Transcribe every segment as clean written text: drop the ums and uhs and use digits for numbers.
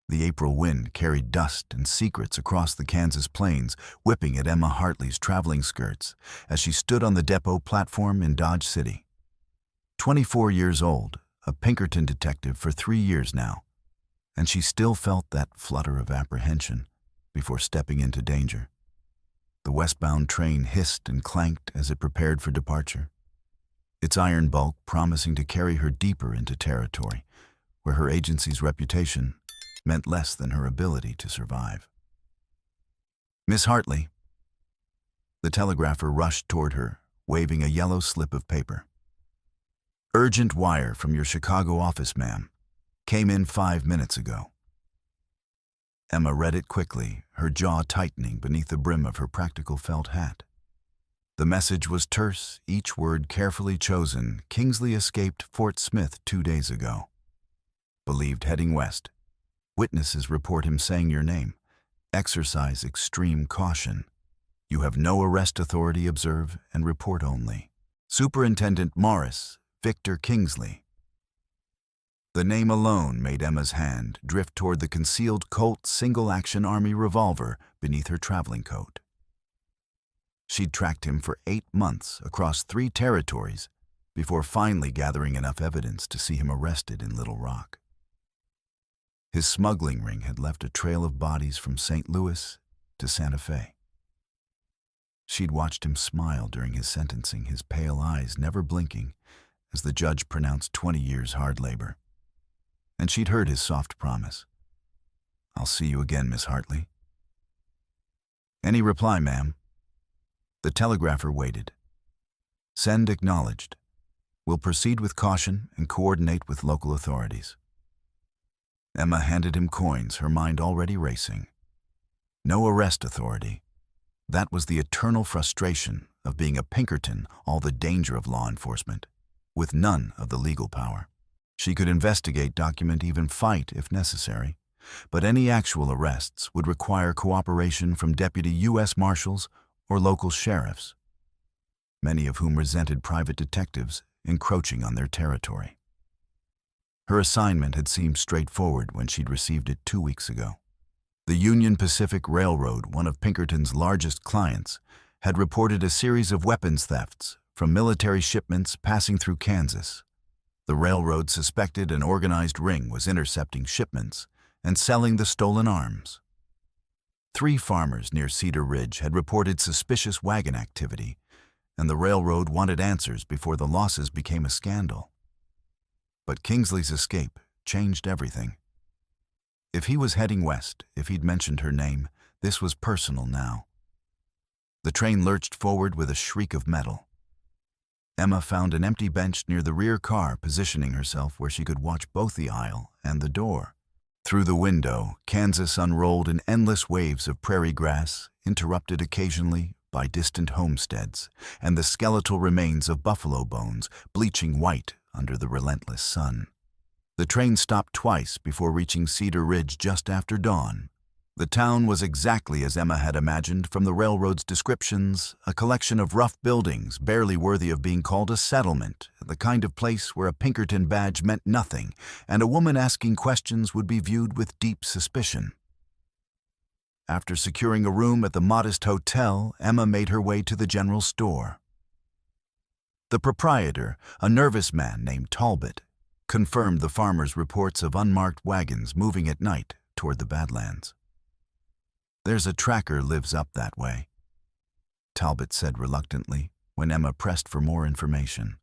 The April wind carried dust and secrets across the Kansas plains, whipping at Emma Hartley's traveling skirts as she stood on the depot platform in Dodge City. 24 years old, a Pinkerton detective for 3 years now, and she still felt that flutter of apprehension before stepping into danger. The westbound train hissed and clanked as it prepared for departure, its iron bulk promising to carry her deeper into territory where her agency's reputation meant less than her ability to survive. "Miss Hartley." The telegrapher rushed toward her, waving a yellow slip of paper. "Urgent wire from your Chicago office, ma'am. Came in 5 minutes ago." Emma read it quickly, her jaw tightening beneath the brim of her practical felt hat. The message was terse, each word carefully chosen. "Kingsley escaped Fort Smith 2 days ago. Believed heading west. Witnesses report him saying your name. Exercise extreme caution. You have no arrest authority. Observe and report only. Superintendent Morris, Victor Kingsley." The name alone made Emma's hand drift toward the concealed Colt single-action Army revolver beneath her traveling coat. She'd tracked him for 8 months across 3 territories before finally gathering enough evidence to see him arrested in Little Rock. His smuggling ring had left a trail of bodies from St. Louis to Santa Fe. She'd watched him smile during his sentencing, his pale eyes never blinking as the judge pronounced 20 years hard labor. And she'd heard his soft promise. "I'll see you again, Miss Hartley." "Any reply, ma'am?" The telegrapher waited. "Send acknowledged. Will proceed with caution and coordinate with local authorities." Emma handed him coins, her mind already racing. No arrest authority. That was the eternal frustration of being a Pinkerton, all the danger of law enforcement, with none of the legal power. She could investigate, document, even fight if necessary, but any actual arrests would require cooperation from deputy U.S. Marshals or local sheriffs, many of whom resented private detectives encroaching on their territory. Her assignment had seemed straightforward when she'd received it 2 weeks ago. The Union Pacific Railroad, one of Pinkerton's largest clients, had reported a series of weapons thefts from military shipments passing through Kansas. The railroad suspected an organized ring was intercepting shipments and selling the stolen arms. 3 farmers near Cedar Ridge had reported suspicious wagon activity, and the railroad wanted answers before the losses became a scandal. But Kingsley's escape changed everything. If he was heading west, if he'd mentioned her name, this was personal now. The train lurched forward with a shriek of metal. Emma found an empty bench near the rear car, positioning herself where she could watch both the aisle and the door. Through the window, Kansas unrolled in endless waves of prairie grass, interrupted occasionally by distant homesteads, and the skeletal remains of buffalo bones bleaching white under the relentless sun. The train stopped twice before reaching Cedar Ridge just after dawn. The town was exactly as Emma had imagined from the railroad's descriptions, a collection of rough buildings barely worthy of being called a settlement, the kind of place where a Pinkerton badge meant nothing, and a woman asking questions would be viewed with deep suspicion. After securing a room at the modest hotel, Emma made her way to the general store. The proprietor, a nervous man named Talbot, confirmed the farmer's reports of unmarked wagons moving at night toward the Badlands. "There's a tracker lives up that way," Talbot said reluctantly when Emma pressed for more information.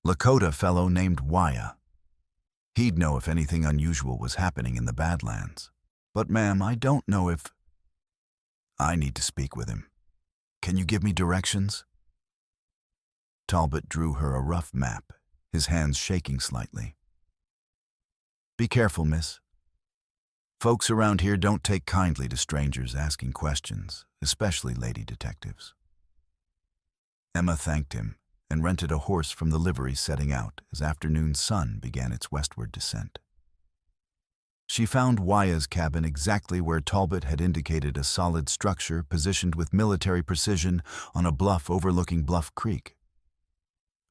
"Lakota fellow named Wyatt. He'd know if anything unusual was happening in the Badlands. But ma'am, I don't know if—" "I need to speak with him. Can you give me directions?" Talbot drew her a rough map, his hands shaking slightly. "Be careful, miss. Folks around here don't take kindly to strangers asking questions, especially lady detectives." Emma thanked him and rented a horse from the livery, setting out as afternoon sun began its westward descent. She found Wyatt's cabin exactly where Talbot had indicated, a solid structure positioned with military precision on a bluff overlooking Bluff Creek.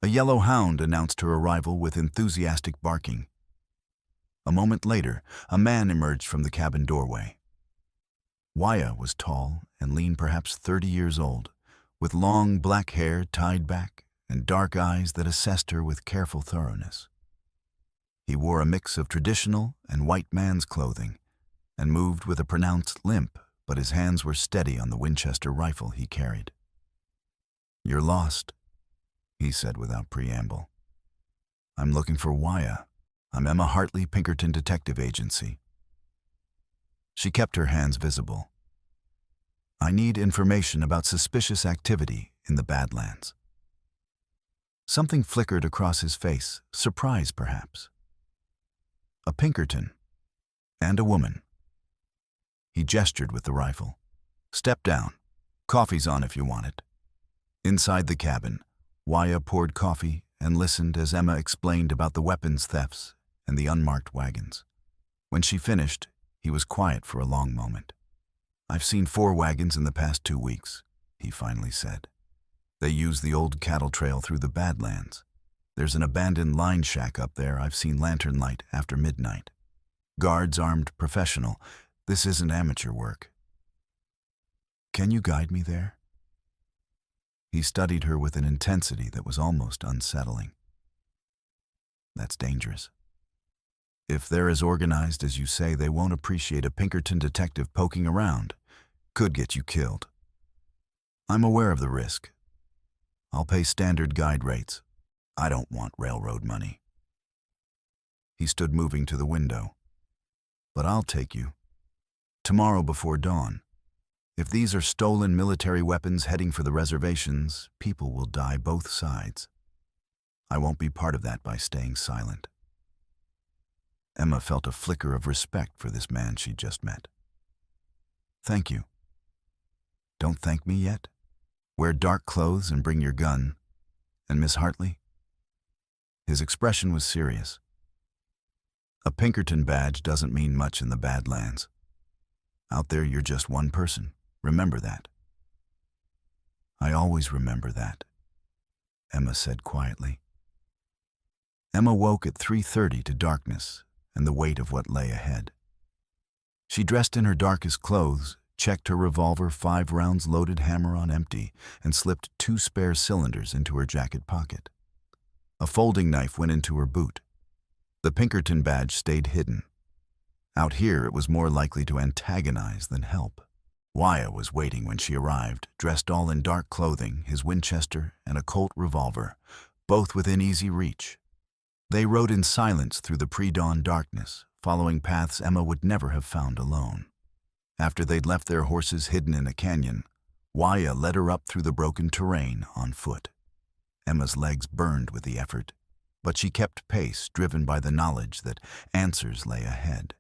A yellow hound announced her arrival with enthusiastic barking. A moment later, a man emerged from the cabin doorway. Waya was tall and lean, perhaps 30 years old, with long black hair tied back and dark eyes that assessed her with careful thoroughness. He wore a mix of traditional and white man's clothing and moved with a pronounced limp, but his hands were steady on the Winchester rifle he carried. "You're lost," he said without preamble. "I'm looking for Waya. I'm Emma Hartley, Pinkerton Detective Agency." She kept her hands visible. "I need information about suspicious activity in the Badlands." Something flickered across his face, surprise perhaps. "A Pinkerton and a woman." He gestured with the rifle. "Step down. Coffee's on if you want it." Inside the cabin, Waya poured coffee and listened as Emma explained about the weapons thefts and the unmarked wagons. When she finished, he was quiet for a long moment. "I've seen 4 wagons in the past 2 weeks, he finally said. "They use the old cattle trail through the Badlands. There's an abandoned line shack up there I've seen lantern light after midnight. Guards armed professional. This isn't amateur work. Can you guide me there?" He studied her with an intensity that was almost unsettling. "That's dangerous. If they're as organized as you say, they won't appreciate a Pinkerton detective poking around. Could get you killed. I'm aware of the risk. I'll pay standard guide rates. I don't want railroad money." He stood moving to the window. "But I'll take you. Tomorrow before dawn. If these are stolen military weapons heading for the reservations, people will die both sides. I won't be part of that by staying silent." Emma felt a flicker of respect for this man she'd just met. "Thank you." "Don't thank me yet. Wear dark clothes and bring your gun. And Miss Hartley?" His expression was serious. "A Pinkerton badge doesn't mean much in the Badlands. Out there you're just one person. Remember that." "I always remember that," Emma said quietly. Emma woke at 3:30 to darkness and the weight of what lay ahead. She dressed in her darkest clothes, checked her revolver 5 rounds loaded hammer on empty, and slipped 2 spare cylinders into her jacket pocket. A folding knife went into her boot. The Pinkerton badge stayed hidden. Out here it was more likely to antagonize than help. Waya was waiting when she arrived, dressed all in dark clothing, his Winchester and a Colt revolver, both within easy reach. They rode in silence through the pre-dawn darkness, following paths Emma would never have found alone. After they'd left their horses hidden in a canyon, Waya led her up through the broken terrain on foot. Emma's legs burned with the effort, but she kept pace, driven by the knowledge that answers lay ahead.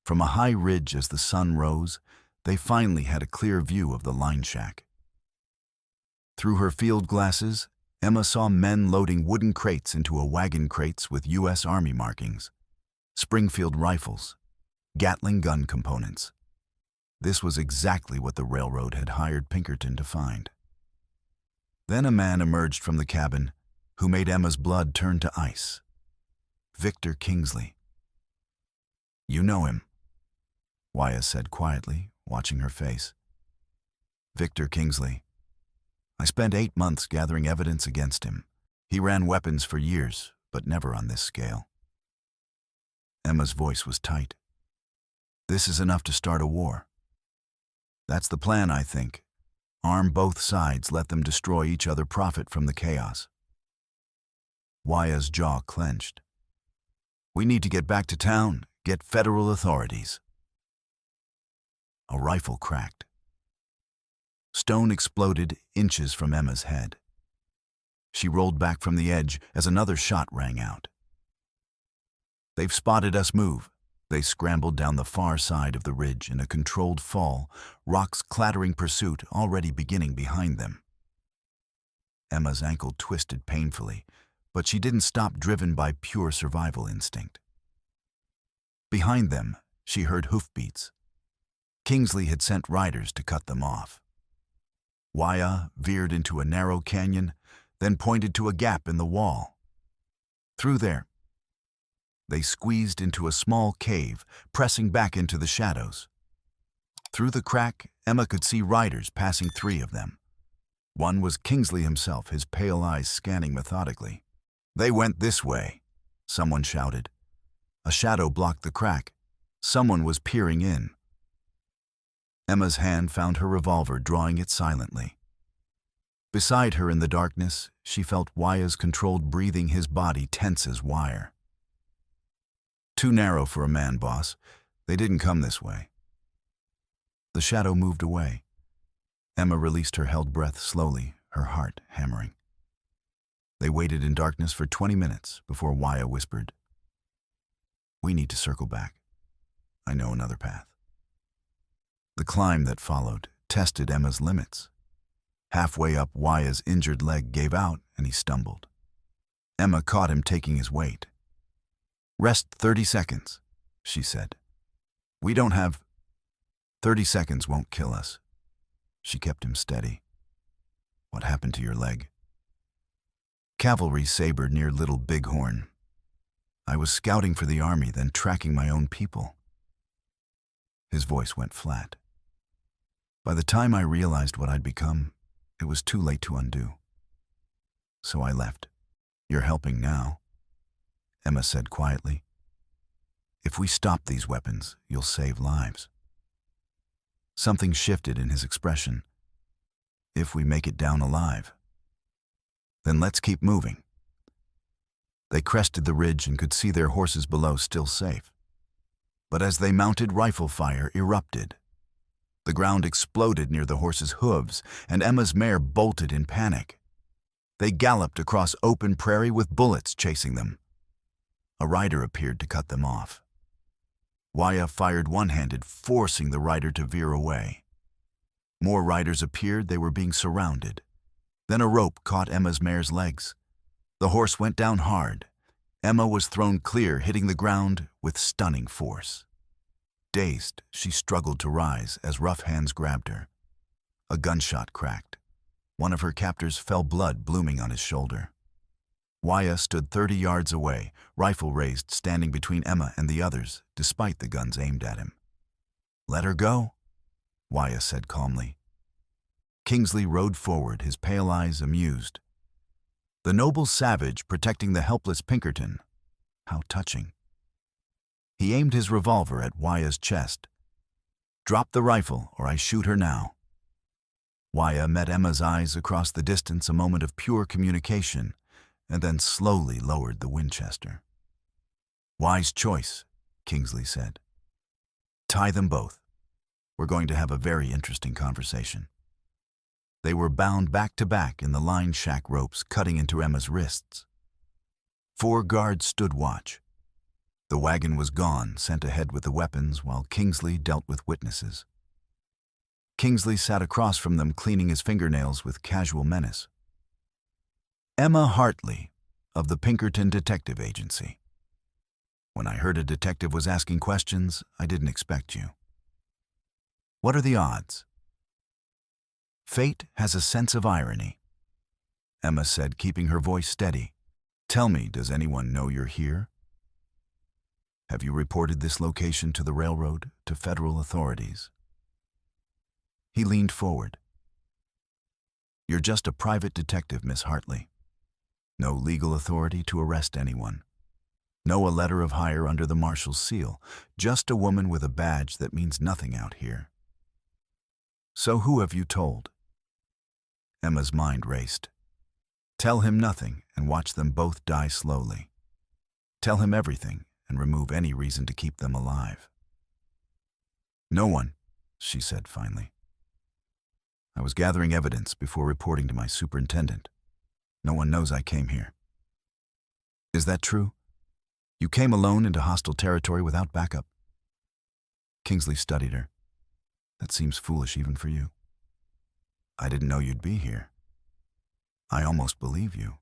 From a high ridge as the sun rose, they finally had a clear view of the line shack. Through her field glasses, Emma saw men loading wooden crates into a wagon crates with U.S. Army markings, Springfield rifles, Gatling gun components. This was exactly what the railroad had hired Pinkerton to find. Then a man emerged from the cabin who made Emma's blood turn to ice. Victor Kingsley. "You know him," Waya said quietly, watching her face. "Victor Kingsley. I spent 8 months gathering evidence against him. He ran weapons for years, but never on this scale." Emma's voice was tight. "This is enough to start a war. That's the plan, I think. Arm both sides, let them destroy each other, profit from the chaos." Waya's jaw clenched. "We need to get back to town, get federal authorities." A rifle cracked. Stone exploded inches from Emma's head. She rolled back from the edge as another shot rang out. "They've spotted us, move." They scrambled down the far side of the ridge in a controlled fall, rocks clattering pursuit already beginning behind them. Emma's ankle twisted painfully, but she didn't stop, driven by pure survival instinct. Behind them, she heard hoofbeats. Kingsley had sent riders to cut them off. Waya veered into a narrow canyon, then pointed to a gap in the wall. "Through there." They squeezed into a small cave, pressing back into the shadows. Through the crack, Emma could see riders passing, 3 of them. One was Kingsley himself, his pale eyes scanning methodically. "They went this way," someone shouted. A shadow blocked the crack. Someone was peering in. Emma's hand found her revolver, drawing it silently. Beside her in the darkness, she felt Waya's controlled breathing, his body tense as wire. "Too narrow for a man, boss. They didn't come this way." The shadow moved away. Emma released her held breath slowly, her heart hammering. They waited in darkness for 20 minutes before Waya whispered, "We need to circle back. I know another path." The climb that followed tested Emma's limits. Halfway up, Waya's injured leg gave out and he stumbled. Emma caught him taking his weight. "Rest 30 seconds, she said. "We don't have—" 30 seconds won't kill us." She kept him steady. "What happened to your leg?" "Cavalry saber near Little Bighorn. I was scouting for the army, then tracking my own people." His voice went flat. "By the time I realized what I'd become, it was too late to undo. So I left." "You're helping now," Emma said quietly. "If we stop these weapons, you'll save lives." Something shifted in his expression. "If we make it down alive, then let's keep moving." They crested the ridge and could see their horses below, still safe. But as they mounted, rifle fire erupted. The ground exploded near the horses' hooves, and Emma's mare bolted in panic. They galloped across open prairie with bullets chasing them. A rider appeared to cut them off. Waya fired one-handed, forcing the rider to veer away. More riders appeared. They were being surrounded. Then a rope caught Emma's mare's legs. The horse went down hard. Emma was thrown clear, hitting the ground with stunning force. Dazed, she struggled to rise as rough hands grabbed her. A gunshot cracked. One of her captors fell, blood blooming on his shoulder. Waya stood 30 yards away, rifle raised, standing between Emma and the others, despite the guns aimed at him. "Let her go," Waya said calmly. Kingsley rode forward, his pale eyes amused. The noble savage protecting the helpless Pinkerton. How touching. He aimed his revolver at Waya's chest. "Drop the rifle, or I shoot her now." Waya met Emma's eyes across the distance, a moment of pure communication, and then slowly lowered the Winchester. "Wise choice," Kingsley said. "Tie them both. We're going to have a very interesting conversation." They were bound back to back in the line shack ropes, cutting into Emma's wrists. 4 guards stood watch. The wagon was gone, sent ahead with the weapons, while Kingsley dealt with witnesses. Kingsley sat across from them, cleaning his fingernails with casual menace. "Emma Hartley, of the Pinkerton Detective Agency. When I heard a detective was asking questions, I didn't expect you. What are the odds?" "Fate has a sense of irony," Emma said, keeping her voice steady. "Tell me, does anyone know you're here? Have you reported this location to the railroad, to federal authorities?" He leaned forward. "You're just a private detective, Miss Hartley. No legal authority to arrest anyone. No a letter of hire under the marshal's seal. Just a woman with a badge that means nothing out here. So who have you told?" Emma's mind raced. Tell him nothing and watch them both die slowly. Tell him everything and remove any reason to keep them alive. "No one," she said finally. "I was gathering evidence before reporting to my superintendent. No one knows I came here." "Is that true? You came alone into hostile territory without backup?" Kingsley studied her. "That seems foolish even for you." "I didn't know you'd be here. I almost believe you."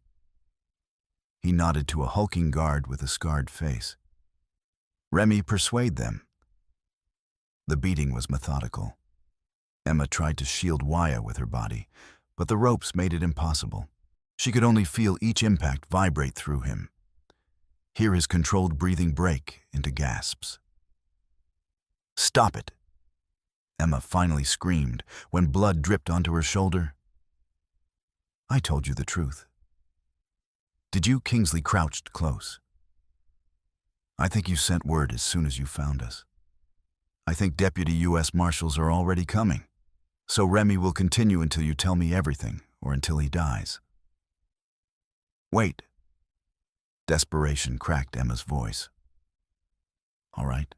He nodded to a hulking guard with a scarred face. "Remy, persuade them." The beating was methodical. Emma tried to shield Waya with her body, but the ropes made it impossible. She could only feel each impact vibrate through him. hear his controlled breathing break into gasps. "Stop it!" Emma finally screamed when blood dripped onto her shoulder. "I told you the truth." "Did you?" Kingsley crouched close. "I think you sent word as soon as you found us. I think Deputy U.S. Marshals are already coming. So Remy will continue until you tell me everything, or until he dies." "Wait." Desperation cracked Emma's voice. "All right.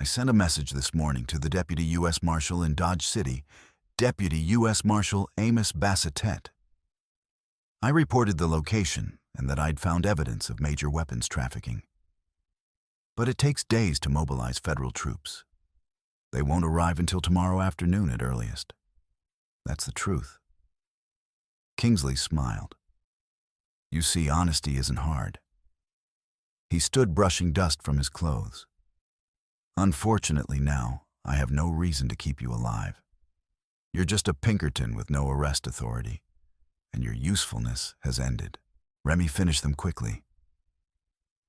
I sent a message this morning to the Deputy U.S. Marshal in Dodge City, Deputy U.S. Marshal Amos Bassett. I reported the location and that I'd found evidence of major weapons trafficking. But it takes days to mobilize federal troops. They won't arrive until tomorrow afternoon at earliest. That's the truth." Kingsley smiled. "You see, honesty isn't hard." He stood brushing dust from his clothes. "Unfortunately now, I have no reason to keep you alive. You're just a Pinkerton with no arrest authority, and your usefulness has ended." Remy finished them quickly.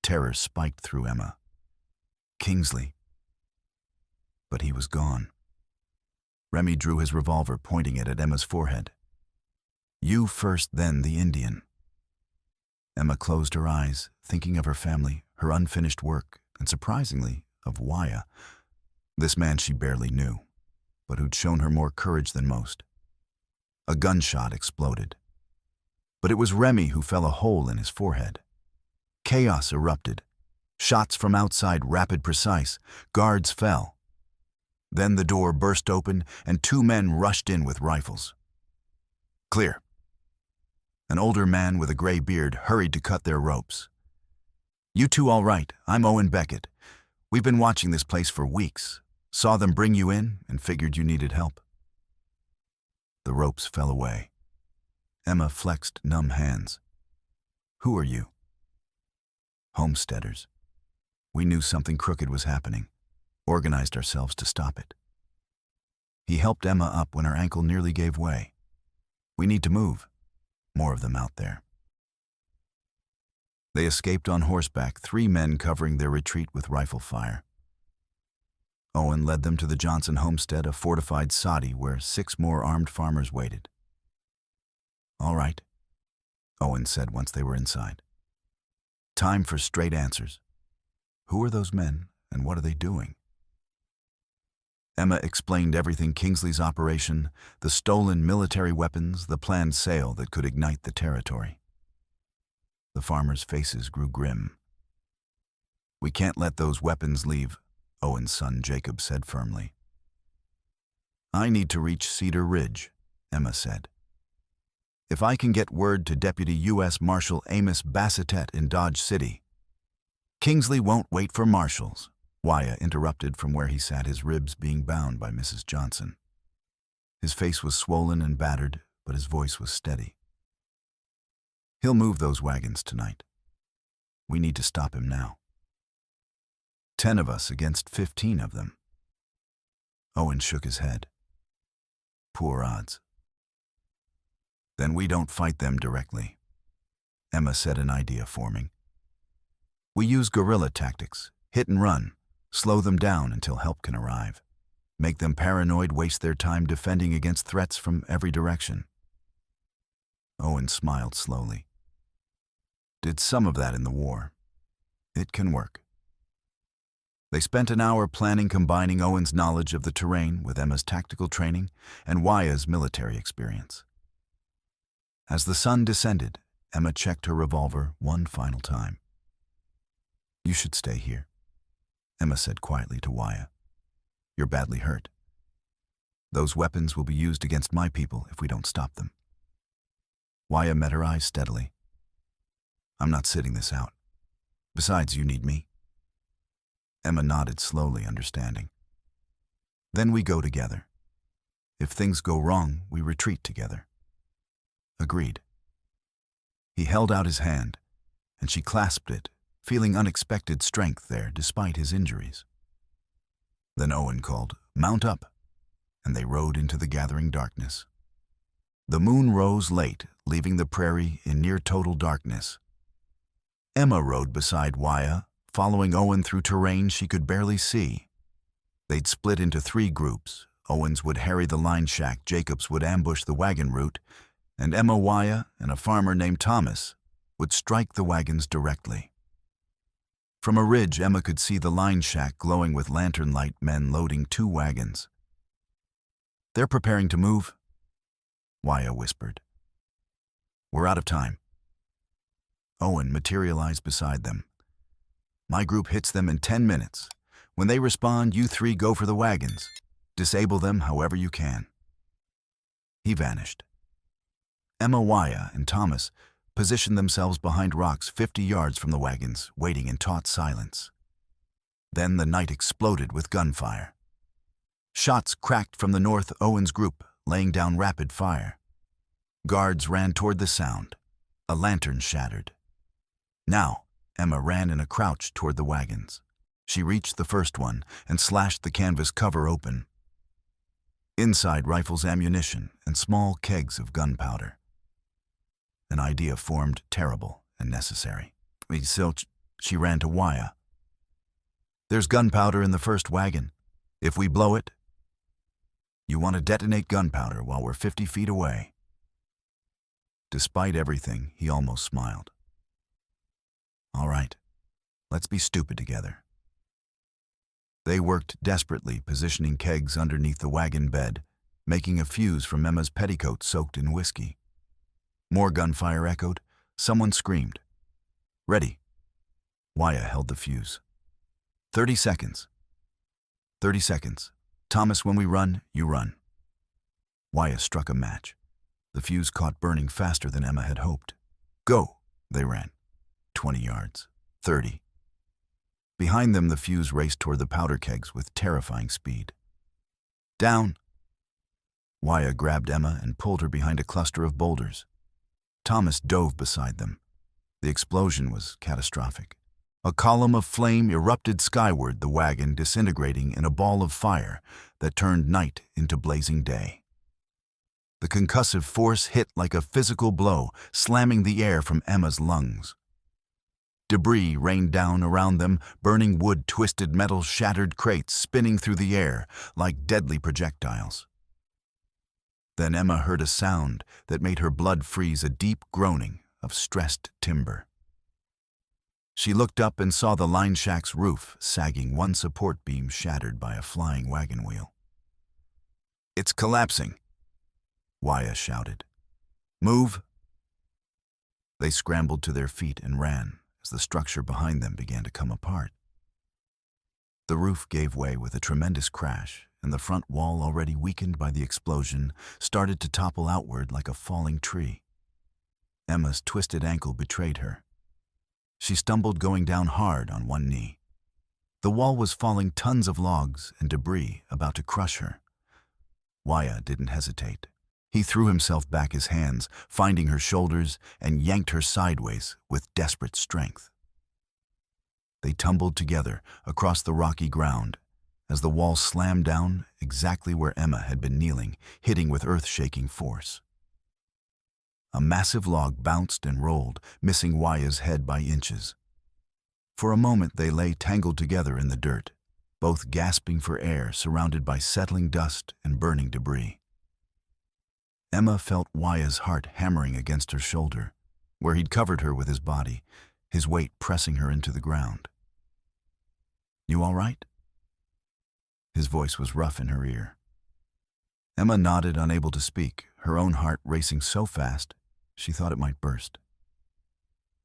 Terror spiked through Emma. "Kingsley." But he was gone. Remy drew his revolver, pointing it at Emma's forehead. "You first, then the Indian." Emma closed her eyes, thinking of her family, her unfinished work, and surprisingly, of Wyatt, this man she barely knew, but who'd shown her more courage than most. A gunshot exploded. But it was Remy who fell a hole in his forehead. Chaos erupted. Shots from outside, rapid, precise. Guards fell. Then the door burst open, and two men rushed in with rifles. "Clear." An older man with a gray beard hurried to cut their ropes. "You two all right? I'm Owen Beckett. We've been watching this place for weeks. Saw them bring you in and figured you needed help." The ropes fell away. Emma flexed numb hands. "Who are you?" "Homesteaders. We knew something crooked was happening. Organized ourselves to stop it." He helped Emma up when her ankle nearly gave way. "We need to move. More of them out there." They escaped on horseback, 3 men covering their retreat with rifle fire. Owen led them to the Johnson homestead, a fortified soddy where 6 more armed farmers waited. "All right," Owen said once they were inside. "Time for straight answers. Who are those men, and what are they doing?" Emma explained everything: Kingsley's operation, the stolen military weapons, the planned sale that could ignite the territory. The farmers' faces grew grim. "We can't let those weapons leave," Owen's son Jacob said firmly. "I need to reach Cedar Ridge," Emma said. "If I can get word to Deputy U.S. Marshal Amos Bassett in Dodge City." "Kingsley won't wait for marshals," Wyatt interrupted from where he sat, his ribs being bound by Mrs. Johnson. His face was swollen and battered, but his voice was steady. "He'll move those wagons tonight. We need to stop him now. 10 of us against 15 of them." Owen shook his head. "Poor odds." "Then we don't fight them directly," Emma said, an idea forming. "We use guerrilla tactics, hit and run, slow them down until help can arrive. Make them paranoid, waste their time defending against threats from every direction." Owen smiled slowly. "Did some of that in the war. It can work." They spent an hour planning, combining Owen's knowledge of the terrain with Emma's tactical training and Wyatt's military experience. As the sun descended, Emma checked her revolver one final time. "You should stay here," Emma said quietly to Wyatt. "You're badly hurt. Those weapons will be used against my people if we don't stop them." Wyatt met her eyes steadily. "I'm not sitting this out. Besides, you need me." Emma nodded slowly, understanding. "Then we go together. If things go wrong, we retreat together." "Agreed." He held out his hand, and she clasped it, feeling unexpected strength there despite his injuries. Then Owen called, "Mount up," and they rode into the gathering darkness. The moon rose late, leaving the prairie in near total darkness. Emma rode beside Wyatt, following Owen through terrain she could barely see. They'd split into 3 groups. Owens would harry the line shack, Jacobs would ambush the wagon route, and Emma, Wyatt, and a farmer named Thomas would strike the wagons directly. From a ridge, Emma could see the line shack glowing with lantern light, men loading 2 wagons. "They're preparing to move," Wyatt whispered. "We're out of time." Owen materialized beside them. "My group hits them in 10 minutes. When they respond, you 3 go for the wagons. Disable them however you can." He vanished. Emma, Wyatt, and Thomas positioned themselves behind rocks 50 yards from the wagons, waiting in taut silence. Then the night exploded with gunfire. Shots cracked from the north, Owen's group laying down rapid fire. Guards ran toward the sound. A lantern shattered. Now, Emma ran in a crouch toward the wagons. She reached the first one and slashed the canvas cover open. Inside, rifles, ammunition, and small kegs of gunpowder. An idea formed, terrible and necessary. So she ran to Wyatt. "There's gunpowder in the first wagon. If we blow it, you want to detonate gunpowder while we're 50 feet away." Despite everything, he almost smiled. "All right, let's be stupid together." They worked desperately, positioning kegs underneath the wagon bed, making a fuse from Emma's petticoat soaked in whiskey. More gunfire echoed. Someone screamed. "Ready." Wyatt held the fuse. 30 seconds. 30 seconds. "Thomas, when we run, you run." Wyatt struck a match. The fuse caught, burning faster than Emma had hoped. "Go!" They ran. 20 yards. 30. Behind them, the fuse raced toward the powder kegs with terrifying speed. "Down!" Wyatt grabbed Emma and pulled her behind a cluster of boulders. Thomas dove beside them. The explosion was catastrophic. A column of flame erupted skyward, the wagon disintegrating in a ball of fire that turned night into blazing day. The concussive force hit like a physical blow, slamming the air from Emma's lungs. Debris rained down around them, burning wood, twisted metal, shattered crates spinning through the air like deadly projectiles. Then Emma heard a sound that made her blood freeze, a deep groaning of stressed timber. She looked up and saw the line shack's roof sagging, one support beam shattered by a flying wagon wheel. "It's collapsing," Wyatt shouted. "Move!" They scrambled to their feet and ran as the structure behind them began to come apart. The roof gave way with a tremendous crash, and the front wall, already weakened by the explosion, started to topple outward like a falling tree. Emma's twisted ankle betrayed her. She stumbled, going down hard on one knee. The wall was falling, tons of logs and debris about to crush her. Wyatt didn't hesitate. He threw himself back, his hands finding her shoulders, and yanked her sideways with desperate strength. They tumbled together across the rocky ground as the wall slammed down exactly where Emma had been kneeling, hitting with earth-shaking force. A massive log bounced and rolled, missing Wyatt's head by inches. For a moment they lay tangled together in the dirt, both gasping for air, surrounded by settling dust and burning debris. Emma felt Wyatt's heart hammering against her shoulder, where he'd covered her with his body, his weight pressing her into the ground. "You all right?" His voice was rough in her ear. Emma nodded, unable to speak, her own heart racing so fast she thought it might burst.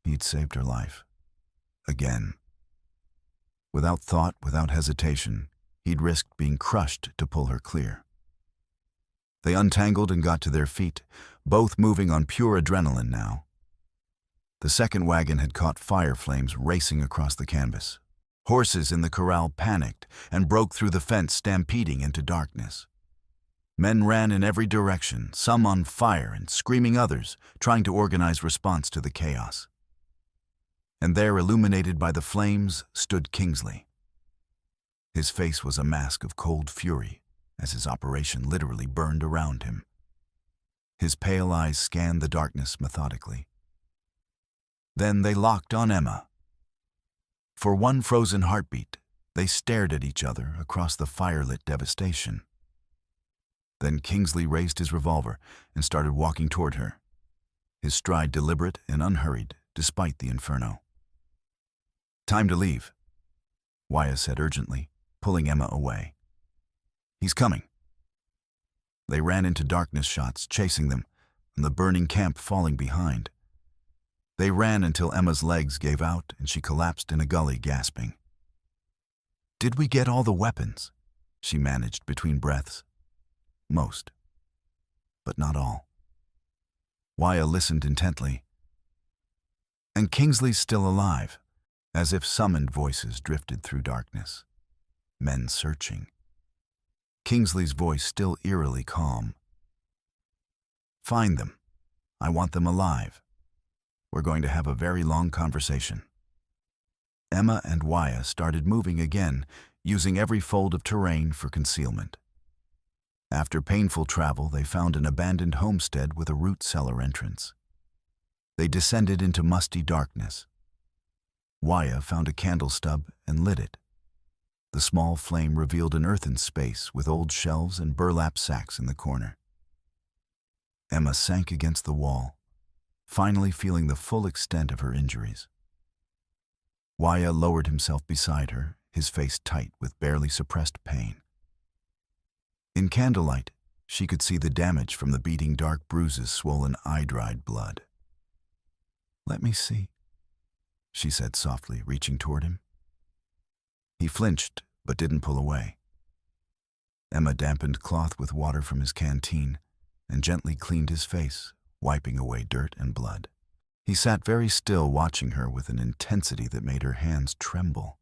He'd saved her life. Again. Without thought, without hesitation, he'd risked being crushed to pull her clear. They untangled and got to their feet, both moving on pure adrenaline now. The second wagon had caught fire flames racing across the canvas. Horses in the corral panicked and broke through the fence, stampeding into darkness. Men ran in every direction, some on fire and screaming, others trying to organize response to the chaos. And there, illuminated by the flames, stood Kingsley. His face was a mask of cold fury as his operation literally burned around him. His pale eyes scanned the darkness methodically. Then they locked on Emma. For one frozen heartbeat, they stared at each other across the firelit devastation. Then Kingsley raised his revolver and started walking toward her, his stride deliberate and unhurried despite the inferno. "Time to leave," Wyatt said urgently, pulling Emma away. "He's coming." They ran into darkness, shots chasing them, and the burning camp falling behind. They ran until Emma's legs gave out and she collapsed in a gully, gasping. "Did we get all the weapons?" she managed between breaths. "Most, but not all." Wyatt listened intently. "And Kingsley's still alive," as if summoned voices drifted through darkness. Men searching. Kingsley's voice still eerily calm. "Find them. I want them alive. We're going to have a very long conversation." Emma and Wyatt started moving again, using every fold of terrain for concealment. After painful travel, they found an abandoned homestead with a root cellar entrance. They descended into musty darkness. Wyatt found a candle stub and lit it. The small flame revealed an earthen space with old shelves and burlap sacks in the corner. Emma sank against the wall, finally feeling the full extent of her injuries. Wyatt lowered himself beside her, his face tight with barely suppressed pain. In candlelight, she could see the damage from the beating, dark bruises, swollen, eye-dried blood. "Let me see," she said softly, reaching toward him. He flinched, but didn't pull away. Emma dampened cloth with water from his canteen and gently cleaned his face, wiping away dirt and blood. He sat very still, watching her with an intensity that made her hands tremble.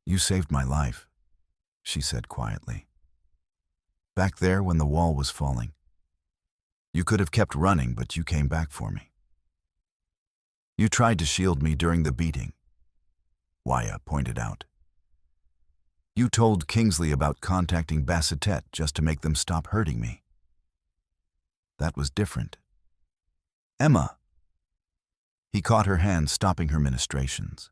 "You saved my life," she said quietly. "Back there when the wall was falling. You could have kept running, but you came back for me. You tried to shield me during the beating," Wyatt pointed out. "You told Kingsley about contacting Bassetet just to make them stop hurting me. That was different." "Emma!" He caught her hand, stopping her ministrations.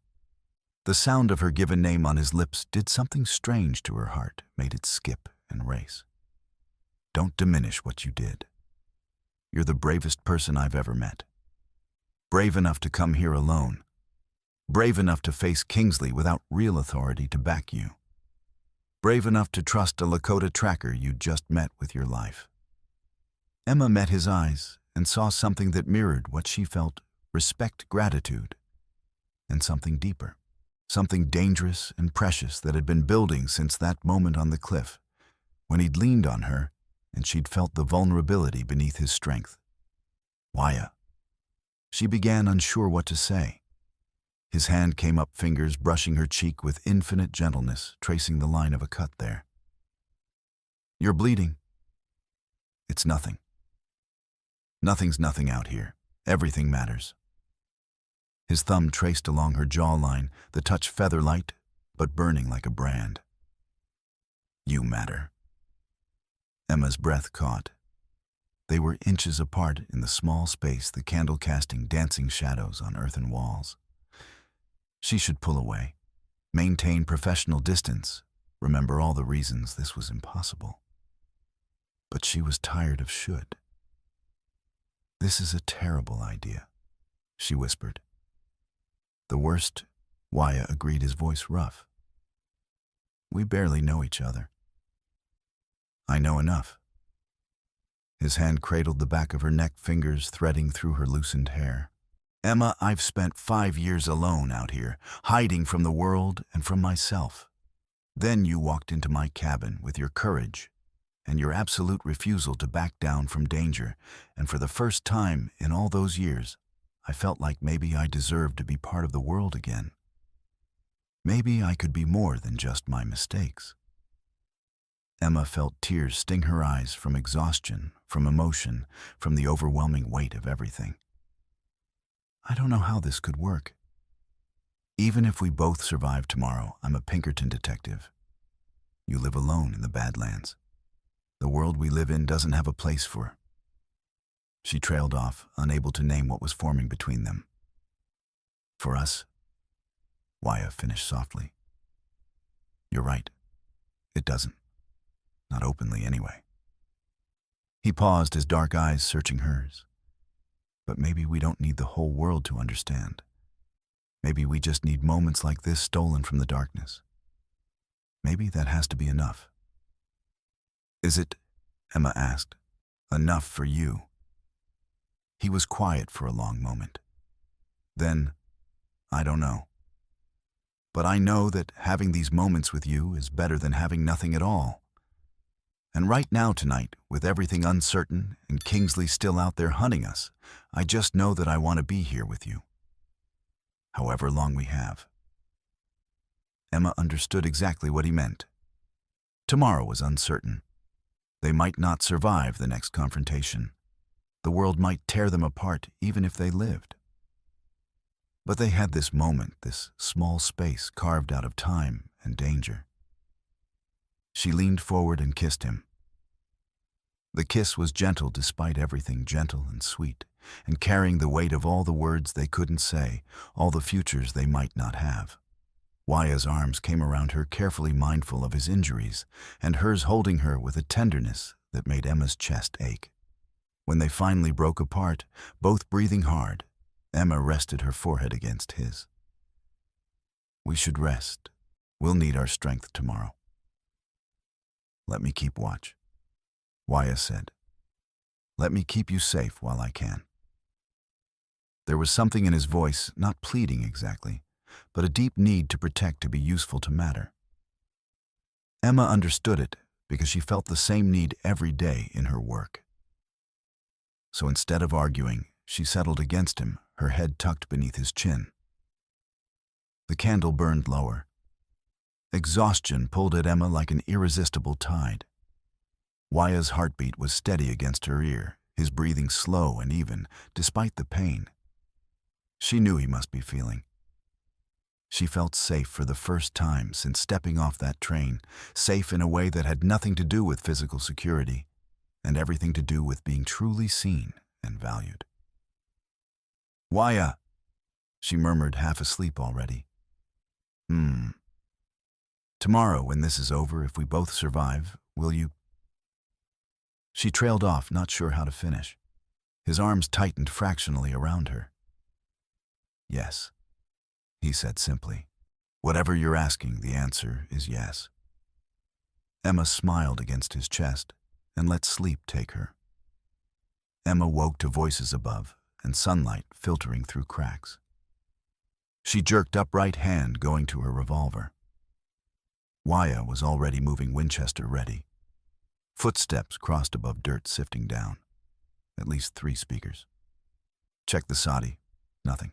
The sound of her given name on his lips did something strange to her heart, made it skip and race. "Don't diminish what you did. You're the bravest person I've ever met. Brave enough to come here alone. Brave enough to face Kingsley without real authority to back you. Brave enough to trust a Lakota tracker you just met with your life." Emma met his eyes and saw something that mirrored what she felt: respect, gratitude, and something deeper. Something dangerous and precious that had been building since that moment on the cliff, when he'd leaned on her and she'd felt the vulnerability beneath his strength. "Wyatt." She began, unsure what to say. His hand came up, fingers brushing her cheek with infinite gentleness, tracing the line of a cut there. "You're bleeding." "It's nothing. Nothing's nothing out here. Everything matters." His thumb traced along her jawline, the touch feather-light, but burning like a brand. "You matter." Emma's breath caught. They were inches apart in the small space, the candle casting dancing shadows on earthen walls. She should pull away, maintain professional distance, remember all the reasons this was impossible. But she was tired of should. "This is a terrible idea," she whispered. "The worst," Wyatt agreed, his voice rough. "We barely know each other." "I know enough." His hand cradled the back of her neck, fingers threading through her loosened hair. "Emma, I've spent 5 years alone out here, hiding from the world and from myself. Then you walked into my cabin with your courage and your absolute refusal to back down from danger, and for the first time in all those years, I felt like maybe I deserved to be part of the world again. Maybe I could be more than just my mistakes." Emma felt tears sting her eyes from exhaustion, from emotion, from the overwhelming weight of everything. "I don't know how this could work. Even if we both survive tomorrow, I'm a Pinkerton detective. You live alone in the Badlands. The world we live in doesn't have a place for..." She trailed off, unable to name what was forming between them. For us, Wyatt finished softly. You're right. It doesn't. Not openly, anyway. He paused, his dark eyes searching hers. But maybe we don't need the whole world to understand. Maybe we just need moments like this stolen from the darkness. Maybe that has to be enough. Is it, Emma asked, enough for you? He was quiet for a long moment. Then, I don't know. But I know that having these moments with you is better than having nothing at all. And right now tonight, with everything uncertain and Kingsley still out there hunting us, I just know that I want to be here with you. However long we have. Emma understood exactly what he meant. Tomorrow was uncertain. They might not survive the next confrontation. The world might tear them apart even if they lived. But they had this moment, this small space carved out of time and danger. She leaned forward and kissed him. The kiss was gentle despite everything, gentle and sweet, and carrying the weight of all the words they couldn't say, all the futures they might not have. Wyatt's arms came around her, carefully mindful of his injuries, and hers holding her with a tenderness that made Emma's chest ache. When they finally broke apart, both breathing hard, Emma rested her forehead against his. We should rest. We'll need our strength tomorrow. Let me keep watch, Wyatt said. Let me keep you safe while I can. There was something in his voice, not pleading exactly, but a deep need to protect, to be useful, to matter. Emma understood it because she felt the same need every day in her work. So instead of arguing, she settled against him, her head tucked beneath his chin. The candle burned lower. Exhaustion pulled at Emma like an irresistible tide. Wyatt's heartbeat was steady against her ear, his breathing slow and even, despite the pain. She knew he must be feeling. She felt safe for the first time since stepping off that train, safe in a way that had nothing to do with physical security, and everything to do with being truly seen and valued. Wyatt, she murmured, half asleep already. Tomorrow, when this is over, if we both survive, will you? She trailed off, not sure how to finish. His arms tightened fractionally around her. Yes, he said simply. Whatever you're asking, the answer is yes. Emma smiled against his chest and let sleep take her. Emma woke to voices above and sunlight filtering through cracks. She jerked up, right hand going to her revolver. Wyatt was already moving Winchester ready. Footsteps crossed above dirt sifting down. At least 3 speakers. Check the Saudi. Nothing.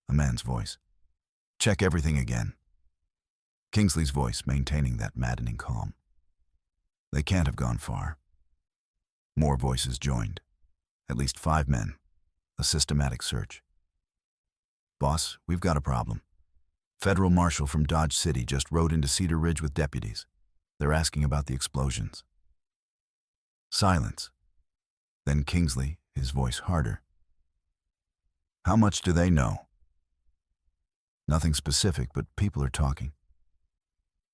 A man's voice. Check everything again. Kingsley's voice maintaining that maddening calm. They can't have gone far. More voices joined. At least 5 men. A systematic search. Boss, we've got a problem. Federal Marshal from Dodge City just rode into Cedar Ridge with deputies. They're asking about the explosions. Silence. Then Kingsley, his voice harder. How much do they know? Nothing specific, but people are talking.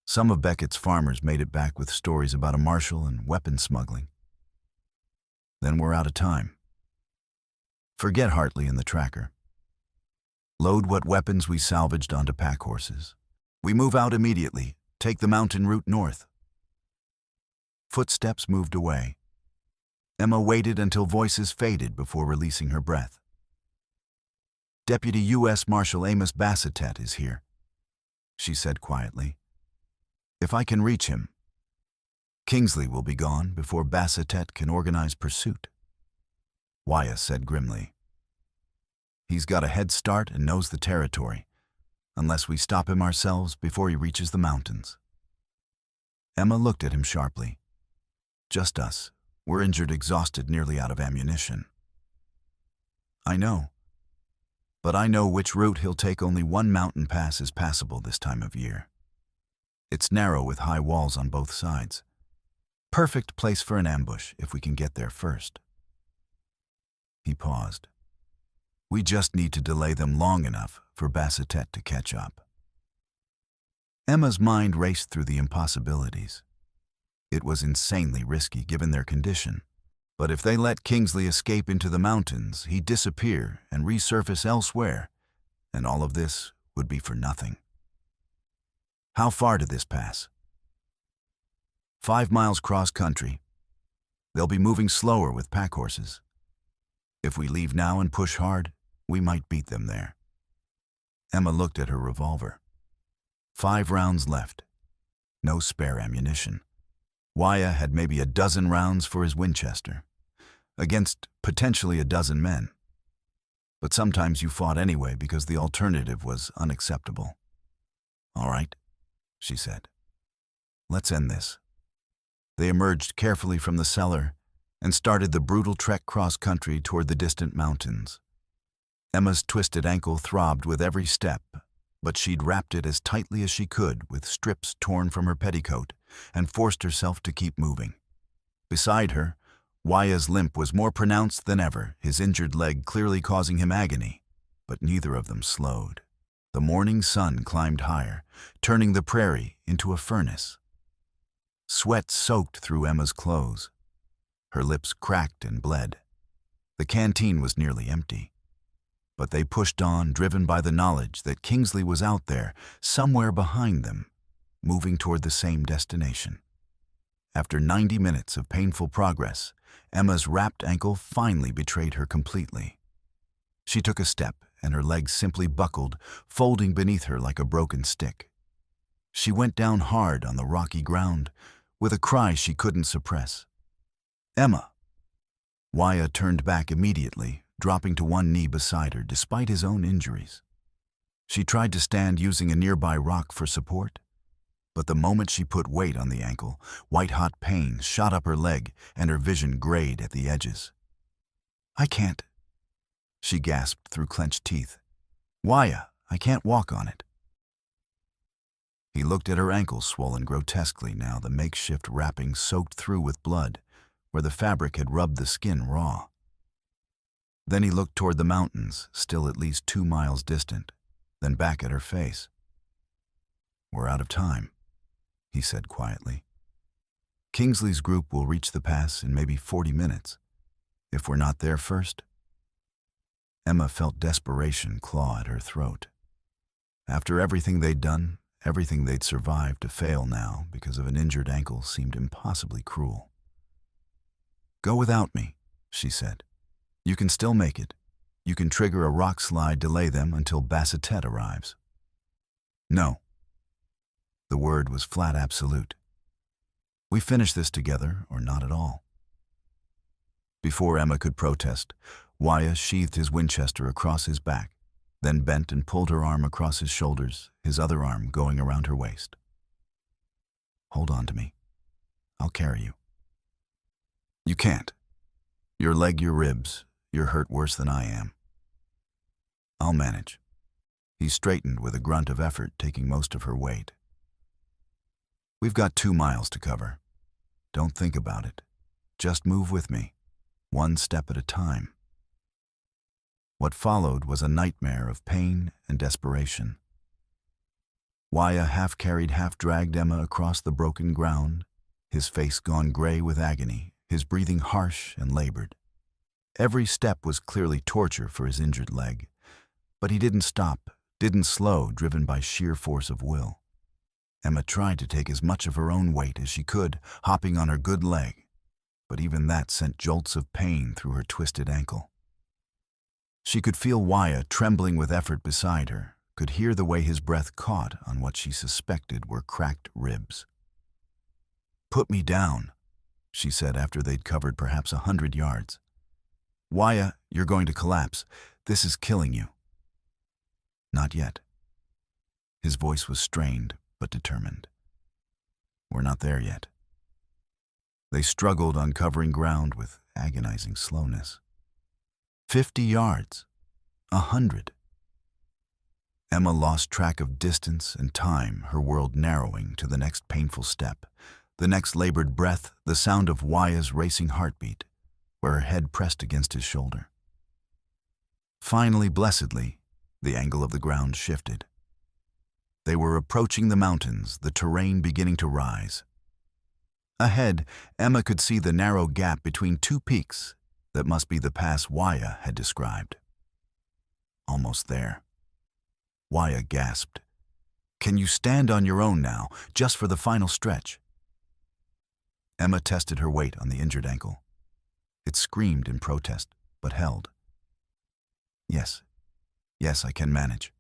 Some of Beckett's farmers made it back with stories about a marshal and weapon smuggling. Then we're out of time. Forget Hartley and the tracker. Load what weapons we salvaged onto pack horses. We move out immediately, take the mountain route north. Footsteps moved away. Emma waited until voices faded before releasing her breath. Deputy U.S. Marshal Amos Bassetet is here, she said quietly. If I can reach him. Kingsley will be gone before Bassetet can organize pursuit. Wyatt said grimly. He's got a head start and knows the territory, unless we stop him ourselves before he reaches the mountains. Emma looked at him sharply. Just us. We're injured, exhausted, nearly out of ammunition. I know. But I know which route he'll take. Only one mountain pass is passable this time of year. It's narrow with high walls on both sides. Perfect place for an ambush if we can get there first. He paused. We just need to delay them long enough for Bassetet to catch up. Emma's mind raced through the impossibilities. It was insanely risky given their condition, but if they let Kingsley escape into the mountains, he'd disappear and resurface elsewhere, and all of this would be for nothing. How far did this pass? 5 miles cross-country. They'll be moving slower with pack horses. If we leave now and push hard, we might beat them there. Emma looked at her revolver. 5 rounds left. No spare ammunition. Wyatt had maybe a dozen rounds for his Winchester, against potentially a dozen men. But sometimes you fought anyway because the alternative was unacceptable. "All right," she said. "Let's end this." They emerged carefully from the cellar and started the brutal trek cross-country toward the distant mountains. Emma's twisted ankle throbbed with every step, but she'd wrapped it as tightly as she could with strips torn from her petticoat and forced herself to keep moving. Beside her, Wyatt's limp was more pronounced than ever, his injured leg clearly causing him agony, but neither of them slowed. The morning sun climbed higher, turning the prairie into a furnace. Sweat soaked through Emma's clothes. Her lips cracked and bled. The canteen was nearly empty. But they pushed on, driven by the knowledge that Kingsley was out there, somewhere behind them, moving toward the same destination. After 90 minutes of painful progress, Emma's wrapped ankle finally betrayed her completely. She took a step, and her legs simply buckled, folding beneath her like a broken stick. She went down hard on the rocky ground, with a cry she couldn't suppress. "Emma!" Wyatt turned back immediately, dropping to one knee beside her despite his own injuries. She tried to stand using a nearby rock for support, but the moment she put weight on the ankle, white-hot pain shot up her leg and her vision grayed at the edges. "I can't," she gasped through clenched teeth. "Wyatt, I can't walk on it." He looked at her ankle swollen grotesquely now, the makeshift wrapping soaked through with blood, where the fabric had rubbed the skin raw. Then he looked toward the mountains, still at least 2 miles distant, then back at her face. "We're out of time," he said quietly. "Kingsley's group will reach the pass in maybe 40 minutes. If we're not there first." Emma felt desperation claw at her throat. After everything they'd done, everything they'd survived, to fail now because of an injured ankle seemed impossibly cruel. "Go without me," she said. "You can still make it. You can trigger a rock slide, delay them until Bassetet arrives." "No." The word was flat absolute. "We finish this together or not at all." Before Emma could protest, Wyatt sheathed his Winchester across his back, then bent and pulled her arm across his shoulders, his other arm going around her waist. "Hold on to me. I'll carry you." "You can't. Your leg, your ribs, you're hurt worse than I am." "I'll manage." He straightened with a grunt of effort, taking most of her weight. "We've got 2 miles to cover. Don't think about it. Just move with me, one step at a time." What followed was a nightmare of pain and desperation. Wyatt half-carried, half-dragged Emma across the broken ground, his face gone gray with agony, his breathing harsh and labored. Every step was clearly torture for his injured leg, but he didn't stop, didn't slow, driven by sheer force of will. Emma tried to take as much of her own weight as she could, hopping on her good leg, but even that sent jolts of pain through her twisted ankle. She could feel Wyatt trembling with effort beside her, could hear the way his breath caught on what she suspected were cracked ribs. "Put me down," she said after they'd covered perhaps 100 yards. "Wyatt, you're going to collapse. This is killing you." "Not yet." His voice was strained but determined. "We're not there yet." They struggled on covering ground with agonizing slowness. 50 yards. 100. Emma lost track of distance and time, her world narrowing to the next painful step, the next labored breath, the sound of Wyatt's racing heartbeat, where her head pressed against his shoulder. Finally, blessedly, the angle of the ground shifted. They were approaching the mountains, the terrain beginning to rise. Ahead, Emma could see the narrow gap between two peaks that must be the pass Waya had described. Almost there. Waya gasped. "Can you stand on your own now, just for the final stretch?" Emma tested her weight on the injured ankle. It screamed in protest, but held. Yes, I can manage."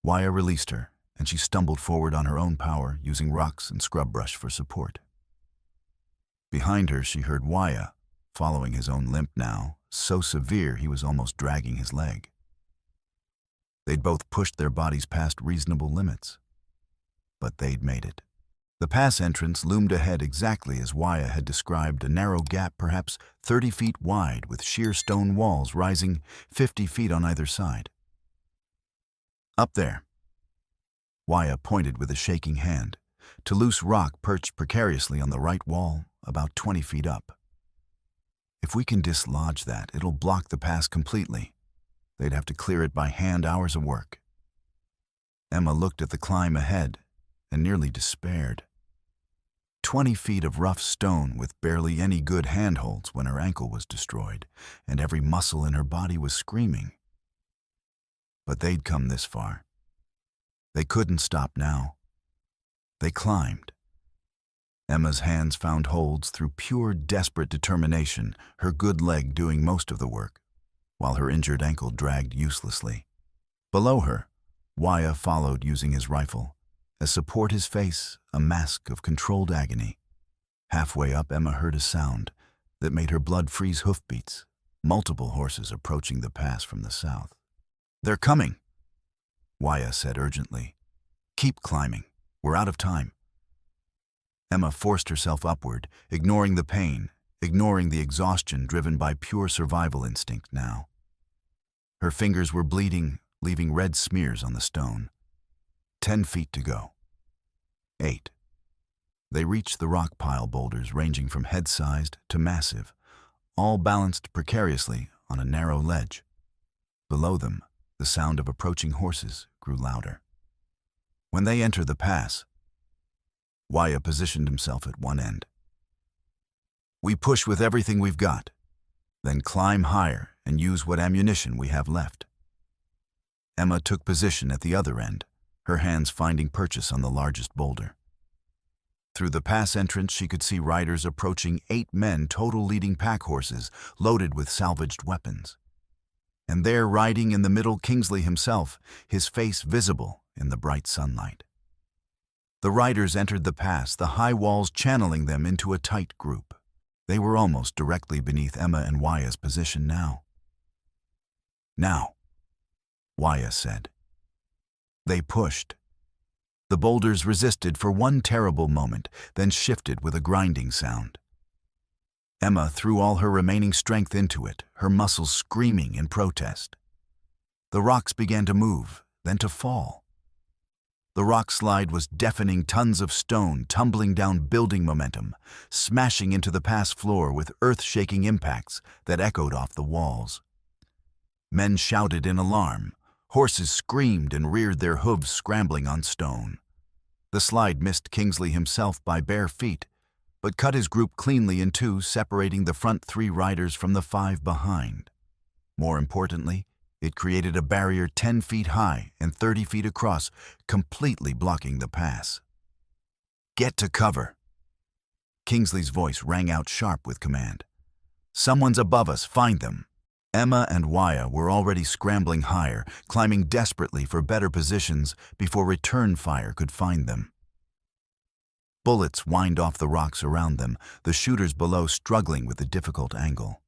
Waya released her, and she stumbled forward on her own power, using rocks and scrub brush for support. Behind her, she heard Waya, following his own limp now, so severe he was almost dragging his leg. They'd both pushed their bodies past reasonable limits, but they'd made it. The pass entrance loomed ahead exactly as Waya had described, a narrow gap perhaps 30 feet wide with sheer stone walls rising 50 feet on either side. "Up there." Waya pointed with a shaking hand to loose rock perched precariously on the right wall, about 20 feet up. "If we can dislodge that, it'll block the pass completely. They'd have to clear it by hand, hours of work." Emma looked at the climb ahead and nearly despaired. 20 feet of rough stone with barely any good handholds when her ankle was destroyed, and every muscle in her body was screaming. But they'd come this far. They couldn't stop now. They climbed. Emma's hands found holds through pure, desperate determination, her good leg doing most of the work, while her injured ankle dragged uselessly. Below her, Waya followed using his rifle. As support his face, a mask of controlled agony. Halfway up, Emma heard a sound that made her blood freeze hoofbeats, multiple horses approaching the pass from the south. "They're coming," Waya said urgently. "Keep climbing. We're out of time." Emma forced herself upward, ignoring the pain, ignoring the exhaustion driven by pure survival instinct now. Her fingers were bleeding, leaving red smears on the stone. 10 feet to go. 8. They reached the rock pile boulders ranging from head-sized to massive, all balanced precariously on a narrow ledge. Below them, the sound of approaching horses grew louder. When they entered the pass, Waya positioned himself at one end. "We push with everything we've got, then climb higher and use what ammunition we have left." Emma took position at the other end, her hands finding purchase on the largest boulder. Through the pass entrance, she could see riders approaching 8 men total leading pack horses loaded with salvaged weapons. And there, riding in the middle, Kingsley himself, his face visible in the bright sunlight. The riders entered the pass, the high walls channeling them into a tight group. They were almost directly beneath Emma and Waya's position now. "Now," Waya said. They pushed. The boulders resisted for one terrible moment, then shifted with a grinding sound. Emma threw all her remaining strength into it, her muscles screaming in protest. The rocks began to move, then to fall. The rock slide was deafening, tons of stone tumbling down, building momentum, smashing into the pass floor with earth-shaking impacts that echoed off the walls. Men shouted in alarm. Horses screamed and reared their hooves, scrambling on stone. The slide missed Kingsley himself by bare feet, but cut his group cleanly in two, separating the front 3 riders from the 5 behind. More importantly, it created a barrier 10 feet high and 30 feet across, completely blocking the pass. "Get to cover." Kingsley's voice rang out sharp with command. "Someone's above us, find them." Emma and Waya were already scrambling higher, climbing desperately for better positions before return fire could find them. Bullets whined off the rocks around them, the shooters below struggling with the difficult angle.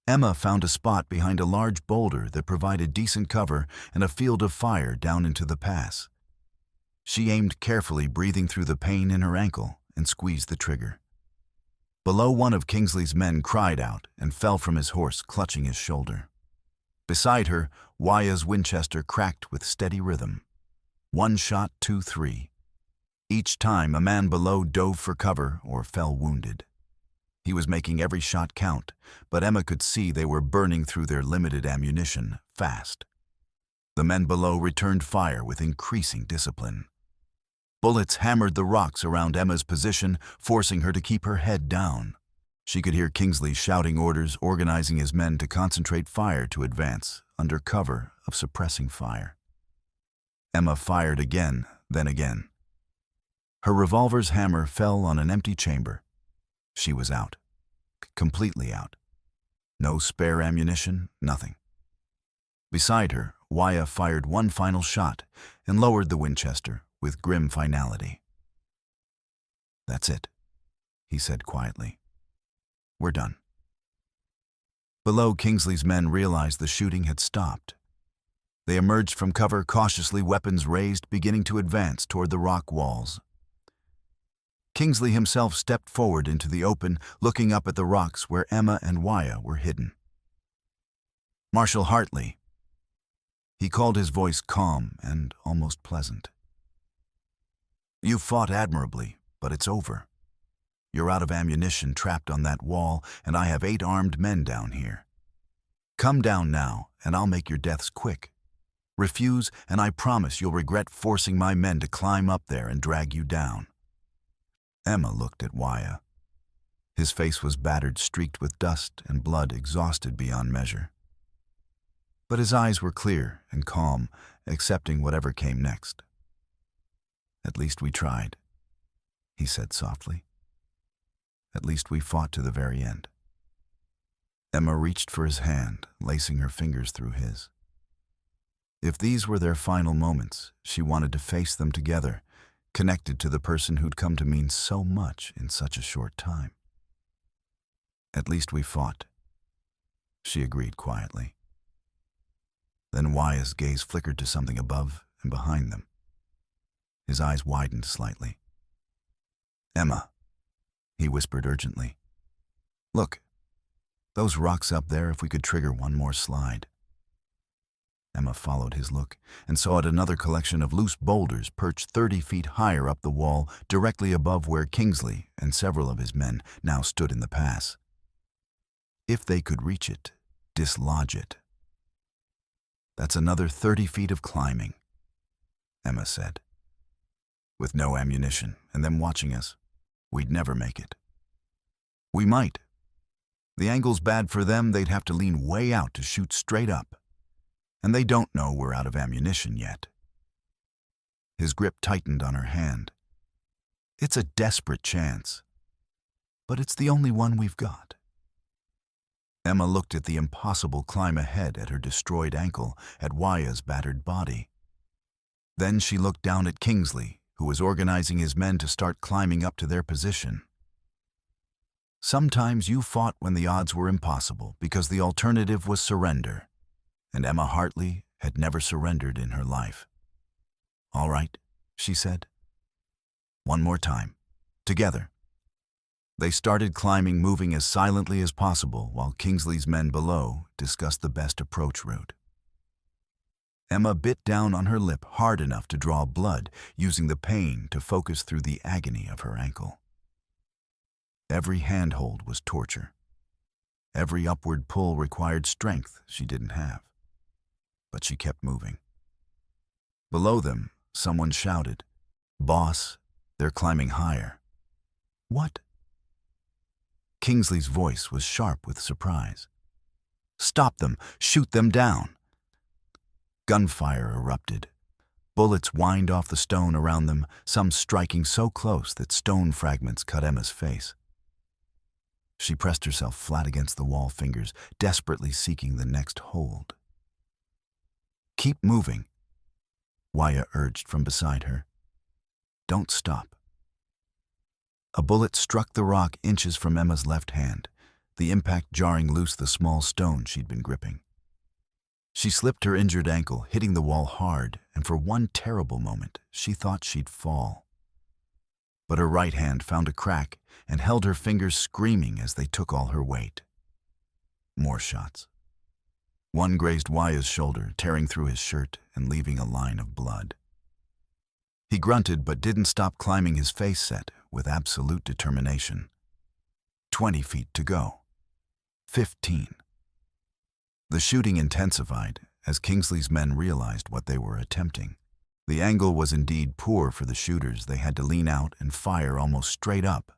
Emma found a spot behind a large boulder that provided decent cover and a field of fire down into the pass. She aimed carefully, breathing through the pain in her ankle, and squeezed the trigger. Below, one of Kingsley's men cried out and fell from his horse, clutching his shoulder. Beside her, Waya's Winchester cracked with steady rhythm. 1 shot, 2, 3. Each time, a man below dove for cover or fell wounded. He was making every shot count, but Emma could see they were burning through their limited ammunition fast. The men below returned fire with increasing discipline. Bullets hammered the rocks around Emma's position, forcing her to keep her head down. She could hear Kingsley shouting orders, organizing his men to concentrate fire to advance, under cover of suppressing fire. Emma fired again, then again. Her revolver's hammer fell on an empty chamber. She was out. Completely out. No spare ammunition, nothing. Beside her, Wyatt fired one final shot and lowered the Winchester with grim finality. "That's it," he said quietly. "We're done." Below, Kingsley's men realized the shooting had stopped. They emerged from cover, cautiously, weapons raised, beginning to advance toward the rock walls. Kingsley himself stepped forward into the open, looking up at the rocks where Emma and Wyatt were hidden. "Marshal Hartley." He called, his voice calm and almost pleasant. "You fought admirably, but it's over. You're out of ammunition, trapped on that wall, and I have 8 armed men down here. Come down now, and I'll make your deaths quick. Refuse, and I promise you'll regret forcing my men to climb up there and drag you down." Emma looked at Wyatt. His face was battered, streaked with dust and blood, exhausted beyond measure. But his eyes were clear and calm, accepting whatever came next. "At least we tried," he said softly. "At least we fought to the very end." Emma reached for his hand, lacing her fingers through his. If these were their final moments, she wanted to face them together, connected to the person who'd come to mean so much in such a short time. "At least we fought," she agreed quietly. Then Wyatt's gaze flickered to something above and behind them. His eyes widened slightly. "Emma," he whispered urgently. "Look, those rocks up there, if we could trigger one more slide." Emma followed his look and saw another collection of loose boulders perched 30 feet higher up the wall, directly above where Kingsley and several of his men now stood in the pass. If they could reach it, dislodge it. "That's another 30 feet of climbing," Emma said. "With no ammunition and them watching us, we'd never make it. We might. The angle's bad for them, they'd have to lean way out to shoot straight up. And they don't know we're out of ammunition yet." His grip tightened on her hand. "It's a desperate chance, but it's the only one we've got." Emma looked at the impossible climb ahead, at her destroyed ankle, at Wyatt's battered body. Then she looked down at Kingsley, who was organizing his men to start climbing up to their position. "Sometimes you fought when the odds were impossible because the alternative was surrender, and Emma Hartley had never surrendered in her life." "All right," she said. "One more time. Together." They started climbing, moving as silently as possible, while Kingsley's men below discussed the best approach route. Emma bit down on her lip hard enough to draw blood, using the pain to focus through the agony of her ankle. Every handhold was torture. Every upward pull required strength she didn't have. But she kept moving. Below them, someone shouted, "Boss, they're climbing higher." "What?" Kingsley's voice was sharp with surprise. "Stop them! Shoot them down!" Gunfire erupted. Bullets whined off the stone around them, some striking so close that stone fragments cut Emma's face. She pressed herself flat against the wall, fingers desperately seeking the next hold. "Keep moving," Wyatt urged from beside her. "Don't stop." A bullet struck the rock inches from Emma's left hand, the impact jarring loose the small stone she'd been gripping. She slipped her injured ankle, hitting the wall hard, and for one terrible moment, she thought she'd fall. But her right hand found a crack and held her fingers screaming as they took all her weight. More shots. One grazed Wyatt's shoulder, tearing through his shirt and leaving a line of blood. He grunted but didn't stop climbing, his face set with absolute determination. 20 feet to go. 15. The shooting intensified as Kingsley's men realized what they were attempting. The angle was indeed poor for the shooters. They had to lean out and fire almost straight up,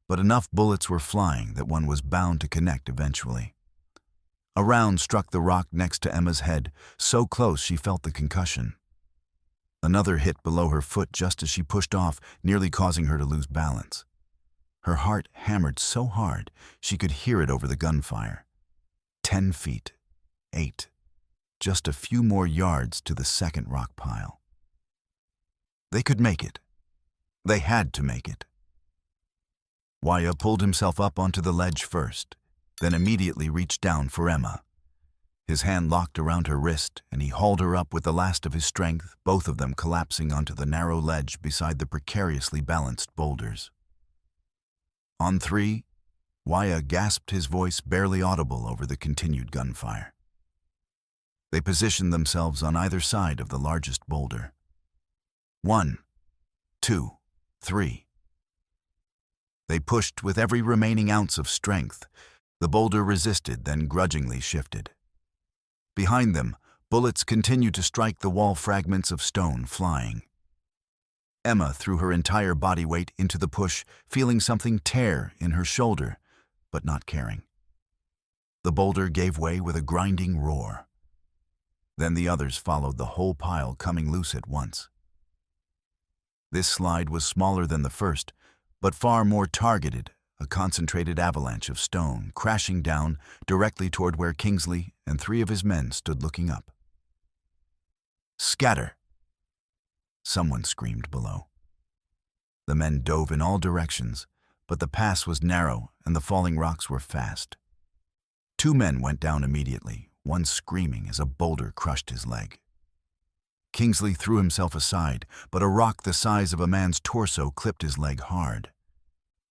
but enough bullets were flying that one was bound to connect eventually. A round struck the rock next to Emma's head, so close she felt the concussion. Another hit below her foot just as she pushed off, nearly causing her to lose balance. Her heart hammered so hard she could hear it over the gunfire. 10 feet. 8. Just a few more yards to the second rock pile. They could make it. They had to make it. Wyatt pulled himself up onto the ledge first, then immediately reached down for Emma. His hand locked around her wrist, and he hauled her up with the last of his strength, both of them collapsing onto the narrow ledge beside the precariously balanced boulders. On 3, Wyatt gasped, his voice barely audible over the continued gunfire. They positioned themselves on either side of the largest boulder. 1, 2, 3. They pushed with every remaining ounce of strength. The boulder resisted, then grudgingly shifted. Behind them, bullets continued to strike the wall, fragments of stone flying. Emma threw her entire body weight into the push, feeling something tear in her shoulder, but not caring. The boulder gave way with a grinding roar. Then the others followed, the whole pile coming loose at once. This slide was smaller than the first, but far more targeted, a concentrated avalanche of stone crashing down directly toward where Kingsley and 3 of his men stood looking up. "Scatter!" someone screamed below. The men dove in all directions, but the pass was narrow and the falling rocks were fast. 2 men went down immediately, one screaming as a boulder crushed his leg. Kingsley threw himself aside, but a rock the size of a man's torso clipped his leg hard.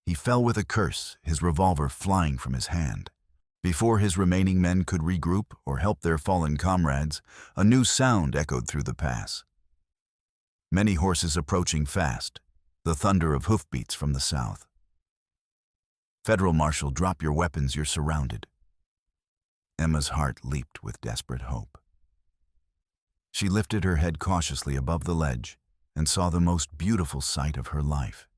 He fell with a curse, his revolver flying from his hand. Before his remaining men could regroup or help their fallen comrades, a new sound echoed through the pass. Many horses approaching fast, the thunder of hoofbeats from the south. "Federal Marshal, drop your weapons, you're surrounded." Emma's heart leaped with desperate hope. She lifted her head cautiously above the ledge and saw the most beautiful sight of her life.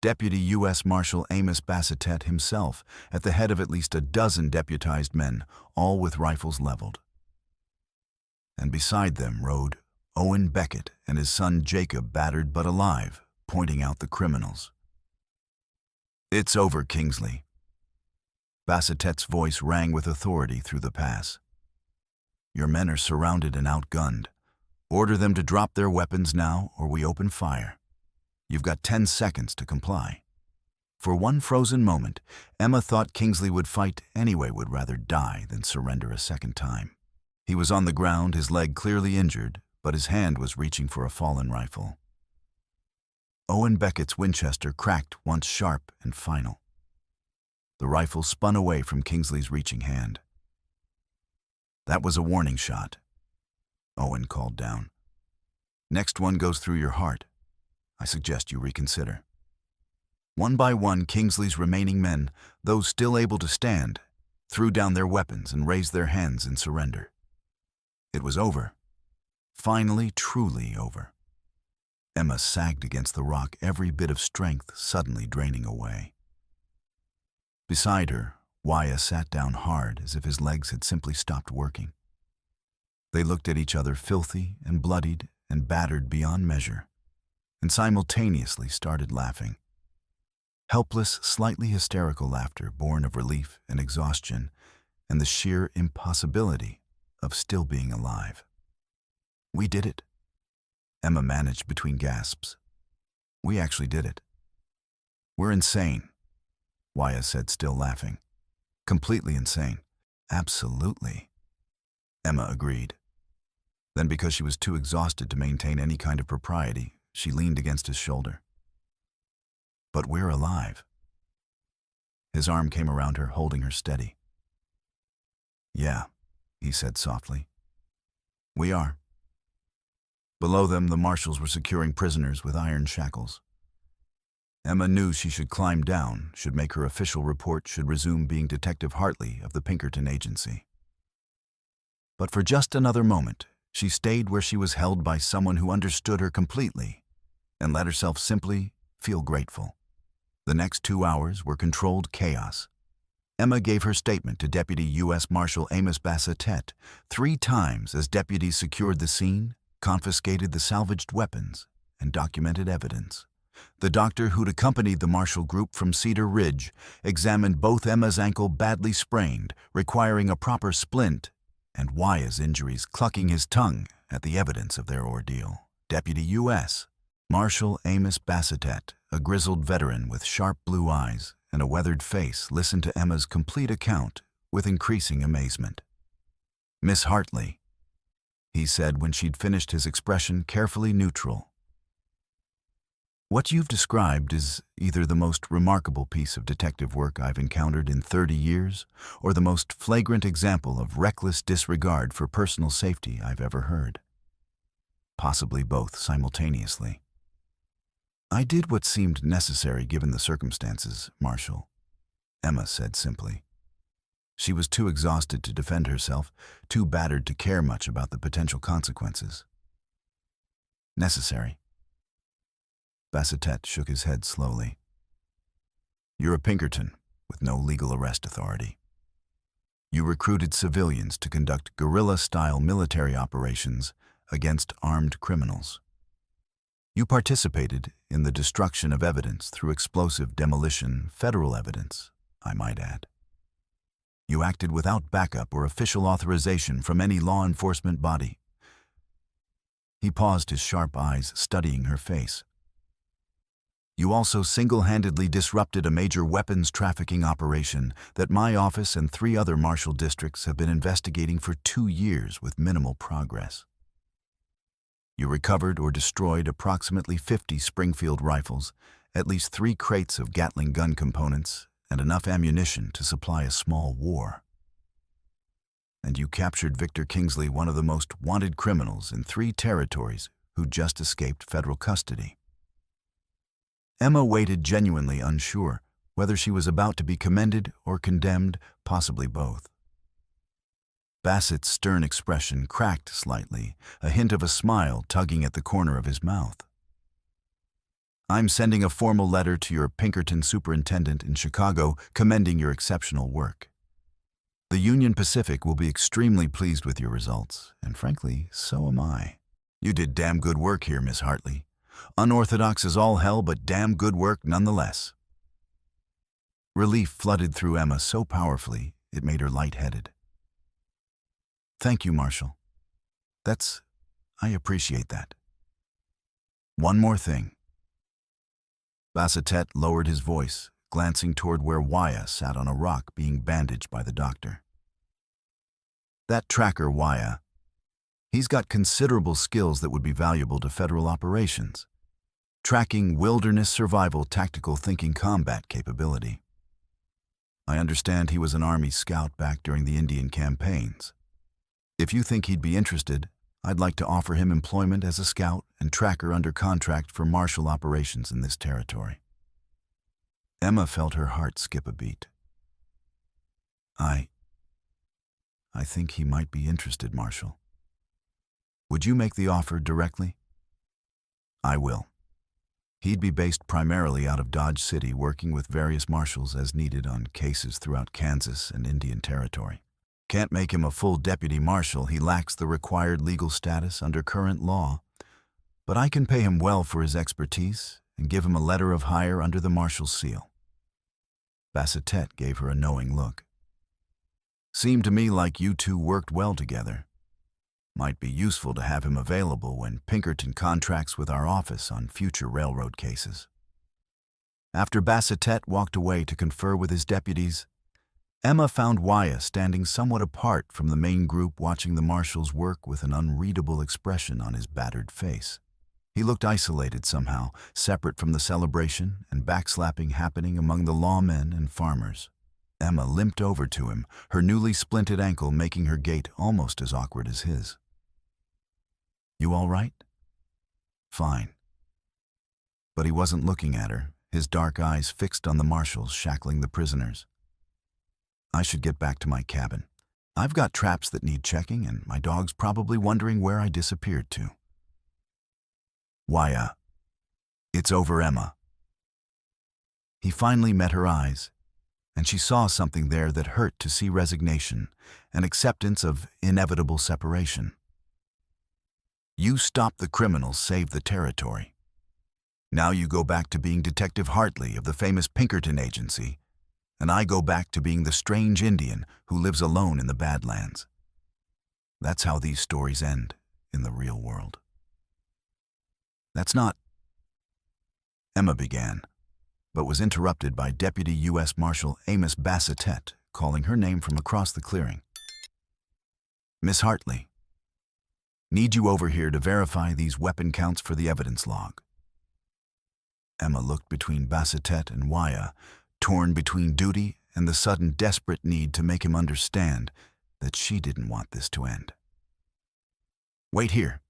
Deputy U.S. Marshal Amos Bassetet himself, at the head of at least a dozen deputized men, all with rifles leveled. And beside them rode Owen Beckett and his son Jacob, battered but alive, pointing out the criminals. "It's over, Kingsley." Bassetet's voice rang with authority through the pass. "Your men are surrounded and outgunned. Order them to drop their weapons now, or we open fire. You've got 10 seconds to comply." For one frozen moment, Emma thought Kingsley would fight anyway, would rather die than surrender a second time. He was on the ground, his leg clearly injured, but his hand was reaching for a fallen rifle. Owen Beckett's Winchester cracked once sharp and final. The rifle spun away from Kingsley's reaching hand. "That was a warning shot," Owen called down. "Next one goes through your heart. I suggest you reconsider." One by one, Kingsley's remaining men, those still able to stand, threw down their weapons and raised their hands in surrender. It was over. Finally, truly over. Emma sagged against the rock, every bit of strength suddenly draining away. Beside her, Wyatt sat down hard, as if his legs had simply stopped working. They looked at each other, filthy and bloodied and battered beyond measure, and simultaneously started laughing. Helpless, slightly hysterical laughter born of relief and exhaustion and the sheer impossibility of still being alive. "We did it," Emma managed between gasps. "We actually did it." "We're insane," Wyatt said, still laughing. "Completely insane." "Absolutely," Emma agreed. Then, because she was too exhausted to maintain any kind of propriety, she leaned against his shoulder. "But we're alive." His arm came around her, holding her steady. "Yeah," he said softly. "We are." Below them, the marshals were securing prisoners with iron shackles. Emma knew she should climb down, should make her official report, should resume being Detective Hartley of the Pinkerton Agency. But for just another moment, she stayed where she was held by someone who understood her completely and let herself simply feel grateful. The next 2 hours were controlled chaos. Emma gave her statement to Deputy U.S. Marshal Amos Bassetet 3 times as deputies secured the scene, confiscated the salvaged weapons, and documented evidence. The doctor who'd accompanied the Marshal group from Cedar Ridge examined both Emma's ankle badly sprained, requiring a proper splint, and Wyatt's injuries, clucking his tongue at the evidence of their ordeal. Deputy U.S. Marshal Amos Bassetet, a grizzled veteran with sharp blue eyes and a weathered face, listened to Emma's complete account with increasing amazement. "Miss Hartley," he said when she'd finished, his expression carefully neutral, "what you've described is either the most remarkable piece of detective work I've encountered in 30 years or the most flagrant example of reckless disregard for personal safety I've ever heard. Possibly both simultaneously." "I did what seemed necessary given the circumstances, Marshal," Emma said simply. She was too exhausted to defend herself, too battered to care much about the potential consequences. "Necessary?" Bassetet shook his head slowly. "You're a Pinkerton with no legal arrest authority. You recruited civilians to conduct guerrilla-style military operations against armed criminals. You participated in the destruction of evidence through explosive demolition, federal evidence, I might add. You acted without backup or official authorization from any law enforcement body." He paused, his sharp eyes studying her face. "You also single-handedly disrupted a major weapons trafficking operation that my office and 3 other Marshal districts have been investigating for 2 years with minimal progress. You recovered or destroyed approximately 50 Springfield rifles, at least 3 crates of Gatling gun components, and enough ammunition to supply a small war. And you captured Victor Kingsley, one of the most wanted criminals in 3 territories who just escaped federal custody." Emma waited, genuinely unsure whether she was about to be commended or condemned, possibly both. Bassett's stern expression cracked slightly, a hint of a smile tugging at the corner of his mouth. "I'm sending a formal letter to your Pinkerton superintendent in Chicago commending your exceptional work. The Union Pacific will be extremely pleased with your results, and frankly, so am I. You did damn good work here, Miss Hartley. Unorthodox as all hell, but damn good work nonetheless." Relief flooded through Emma so powerfully it made her lightheaded. "Thank you, Marshal. I appreciate that. One more thing." Bassetet lowered his voice, glancing toward where Wyatt sat on a rock being bandaged by the doctor. "That tracker, Wyatt, he's got considerable skills that would be valuable to federal operations. Tracking wilderness survival, tactical thinking, combat capability. I understand he was an Army scout back during the Indian campaigns. If you think he'd be interested, I'd like to offer him employment as a scout and tracker under contract for Marshal operations in this territory." Emma felt her heart skip a beat. I think he might be interested, Marshal. Would you make the offer directly?" "I will. He'd be based primarily out of Dodge City, working with various marshals as needed on cases throughout Kansas and Indian Territory. Can't make him a full deputy marshal. He lacks the required legal status under current law, but I can pay him well for his expertise and give him a letter of hire under the marshal's seal." Bassetet gave her a knowing look. "Seemed to me like you two worked well together. Might be useful to have him available when Pinkerton contracts with our office on future railroad cases." After Bassetet walked away to confer with his deputies, Emma found Wyatt standing somewhat apart from the main group, watching the marshal's work with an unreadable expression on his battered face. He looked isolated somehow, separate from the celebration and backslapping happening among the lawmen and farmers. Emma limped over to him, her newly splinted ankle making her gait almost as awkward as his. "You all right?" "Fine." But he wasn't looking at her, his dark eyes fixed on the marshals shackling the prisoners. I should get back to my cabin. I've got traps that need checking, and my dog's probably wondering where I disappeared to. Why, it's over, Emma. He finally met her eyes, and she saw something there that hurt to see: resignation, an acceptance of inevitable separation. You stopped the criminals, saved the territory. Now you go back to being Detective Hartley of the famous Pinkerton Agency, and I go back to being the strange Indian who lives alone in the Badlands. That's how these stories end in the real world. That's not... Emma began, but was interrupted by Deputy U.S. Marshal Amos Bassetet calling her name from across the clearing. Miss Hartley, need you over here to verify these weapon counts for the evidence log. Emma looked between Bassetet and Waya, torn between duty and the sudden desperate need to make him understand that she didn't want this to end. Wait here,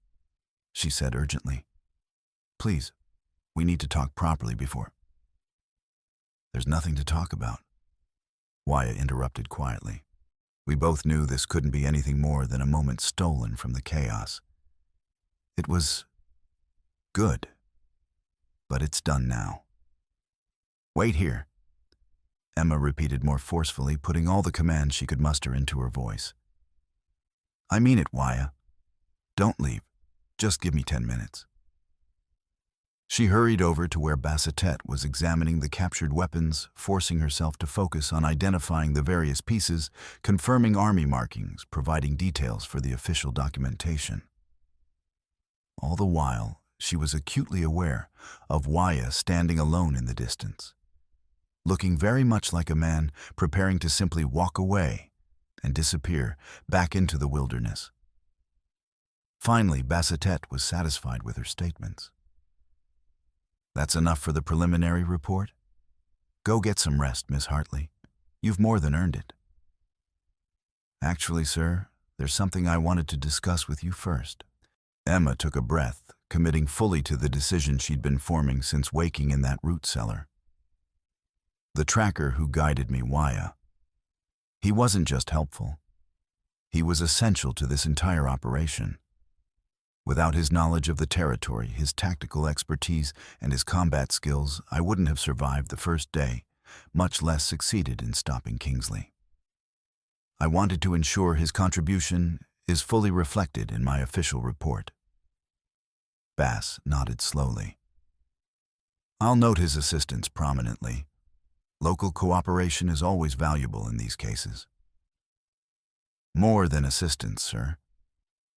she said urgently. Please, we need to talk properly before... There's nothing to talk about, Waya interrupted quietly. We both knew this couldn't be anything more than a moment stolen from the chaos. It was good, but it's done now. Wait here, Emma repeated more forcefully, putting all the command she could muster into her voice. I mean it, Waya. Don't leave. Just give me 10 minutes. She hurried over to where Bassetet was examining the captured weapons, forcing herself to focus on identifying the various pieces, confirming army markings, providing details for the official documentation. All the while, she was acutely aware of Waya standing alone in the distance, looking very much like a man preparing to simply walk away and disappear back into the wilderness. Finally, Bassetet was satisfied with her statements. That's enough for the preliminary report? Go get some rest, Miss Hartley. You've more than earned it. Actually, sir, there's something I wanted to discuss with you first. Emma took a breath, committing fully to the decision she'd been forming since waking in that root cellar. The tracker who guided me, Waya, he wasn't just helpful. He was essential to this entire operation. Without his knowledge of the territory, his tactical expertise, and his combat skills, I wouldn't have survived the first day, much less succeeded in stopping Kingsley. I wanted to ensure his contribution is fully reflected in my official report. Bass nodded slowly. I'll note his assistance prominently. Local cooperation is always valuable in these cases. More than assistance, sir.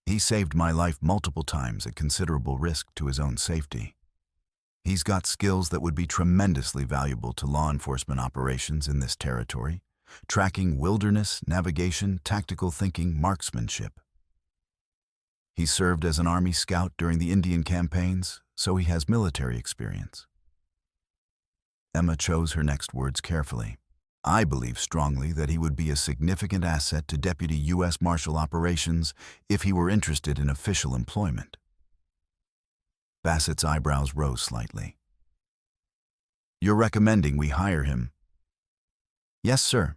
He saved my life multiple times at considerable risk to his own safety. He's got skills that would be tremendously valuable to law enforcement operations in this territory, tracking wilderness, navigation, tactical thinking, marksmanship. He served as an Army scout during the Indian campaigns, so he has military experience. Emma chose her next words carefully. I believe strongly that he would be a significant asset to Deputy U.S. Marshal Operations if he were interested in official employment. Bassett's eyebrows rose slightly. You're recommending we hire him? Yes, sir.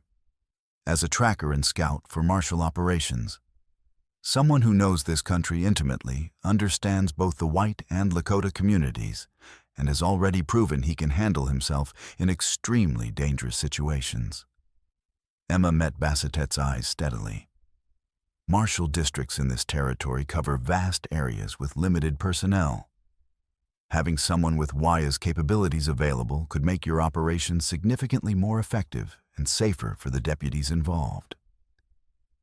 As a tracker and scout for Marshal Operations. Someone who knows this country intimately, understands both the white and Lakota communities, and has already proven he can handle himself in extremely dangerous situations. Emma met Bassetet's eyes steadily. Marshal districts in this territory cover vast areas with limited personnel. Having someone with Waya's capabilities available could make your operations significantly more effective and safer for the deputies involved.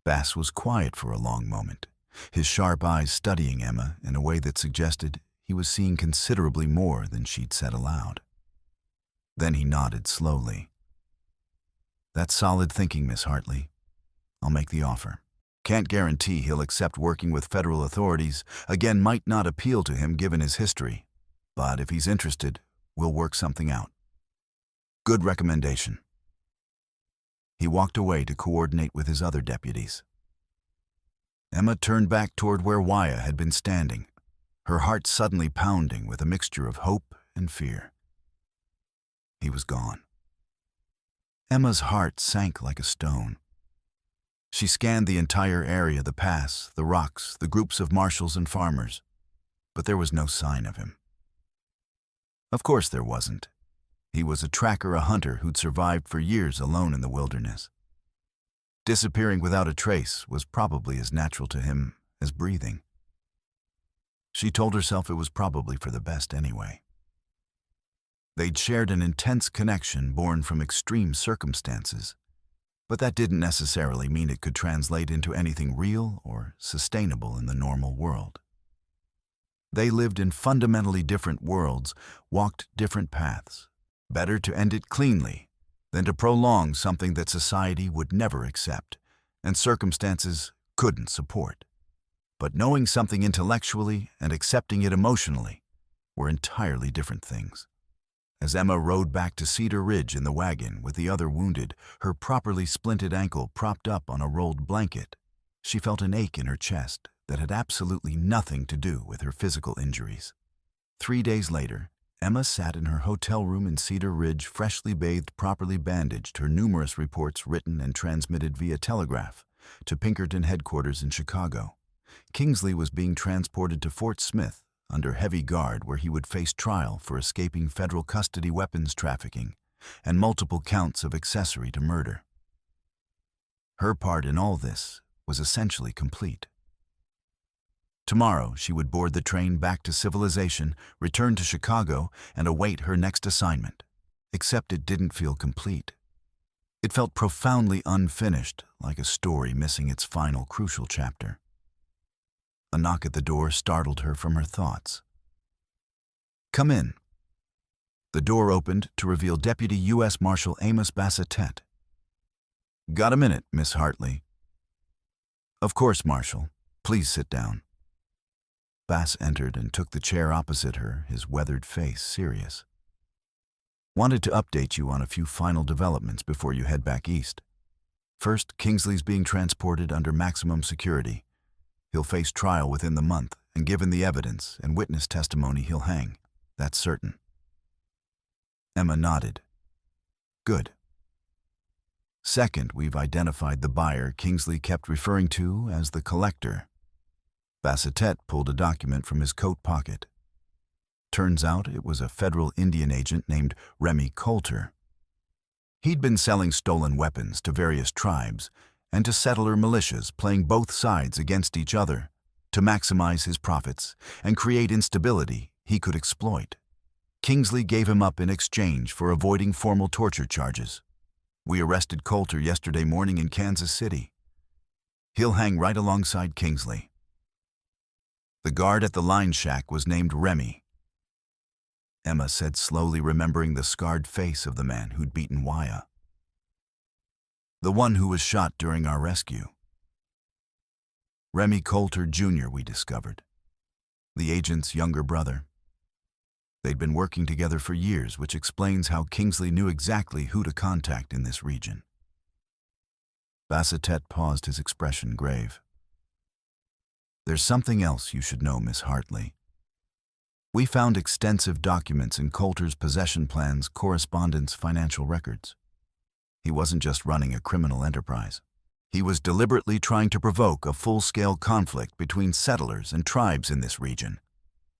Bass was quiet for a long moment, his sharp eyes studying Emma in a way that suggested he was seeing considerably more than she'd said aloud. Then he nodded slowly. That's solid thinking, Miss Hartley. I'll make the offer. Can't guarantee he'll accept working with federal authorities. Again, might not appeal to him given his history. But if he's interested, we'll work something out. Good recommendation. He walked away to coordinate with his other deputies. Emma turned back toward where Waya had been standing, her heart suddenly pounding with a mixture of hope and fear. he was gone. Emma's heart sank like a stone. She scanned the entire area, the pass, the rocks, the groups of marshals and farmers, but there was no sign of him. Of course there wasn't. He was a tracker, a hunter who'd survived for years alone in the wilderness. Disappearing without a trace was probably as natural to him as breathing. She told herself it was probably for the best anyway. They'd shared an intense connection born from extreme circumstances, but that didn't necessarily mean it could translate into anything real or sustainable in the normal world. They lived in fundamentally different worlds, walked different paths. Better to end it cleanly than to prolong something that society would never accept and circumstances couldn't support. But knowing something intellectually and accepting it emotionally were entirely different things. As Emma rode back to Cedar Ridge in the wagon with the other wounded, her properly splinted ankle propped up on a rolled blanket, she felt an ache in her chest that had absolutely nothing to do with her physical injuries. 3 days later, Emma sat in her hotel room in Cedar Ridge, freshly bathed, properly bandaged, her numerous reports written and transmitted via telegraph to Pinkerton headquarters in Chicago. Kingsley was being transported to Fort Smith under heavy guard, where he would face trial for escaping federal custody, weapons trafficking, and multiple counts of accessory to murder. Her part in all this was essentially complete. Tomorrow, she would board the train back to civilization, return to Chicago, and await her next assignment. Except it didn't feel complete. It felt profoundly unfinished, like a story missing its final crucial chapter. A knock at the door startled her from her thoughts. "Come in." The door opened to reveal Deputy U.S. Marshal Amos Bassetet. "Got a minute, Miss Hartley?" "Of course, Marshal. Please sit down." Bass entered and took the chair opposite her, his weathered face serious. "Wanted to update you on a few final developments before you head back east. First, Kingsley's being transported under maximum security. He'll face trial within the month, and given the evidence and witness testimony, he'll hang. That's certain." Emma nodded. "Good. Second, we've identified the buyer Kingsley kept referring to as the collector." Bassetet pulled a document from his coat pocket. Turns out it was a federal Indian agent named Remy Coulter. He'd been selling stolen weapons to various tribes and to settler militias, playing both sides against each other to maximize his profits and create instability he could exploit. Kingsley gave him up in exchange for avoiding formal torture charges. We arrested Coulter yesterday morning in Kansas City. He'll hang right alongside Kingsley. The guard at the line shack was named Remy. Emma said slowly, remembering the scarred face of the man who'd beaten Wyatt. "The one who was shot during our rescue. Remy Coulter Jr., we discovered. The agent's younger brother. They'd been working together for years, which explains how Kingsley knew exactly who to contact in this region." Bassetet paused, his expression grave. "There's something else you should know, Miss Hartley. We found extensive documents in Coulter's possession plans, correspondence, financial records. He wasn't just running a criminal enterprise. He was deliberately trying to provoke a full-scale conflict between settlers and tribes in this region.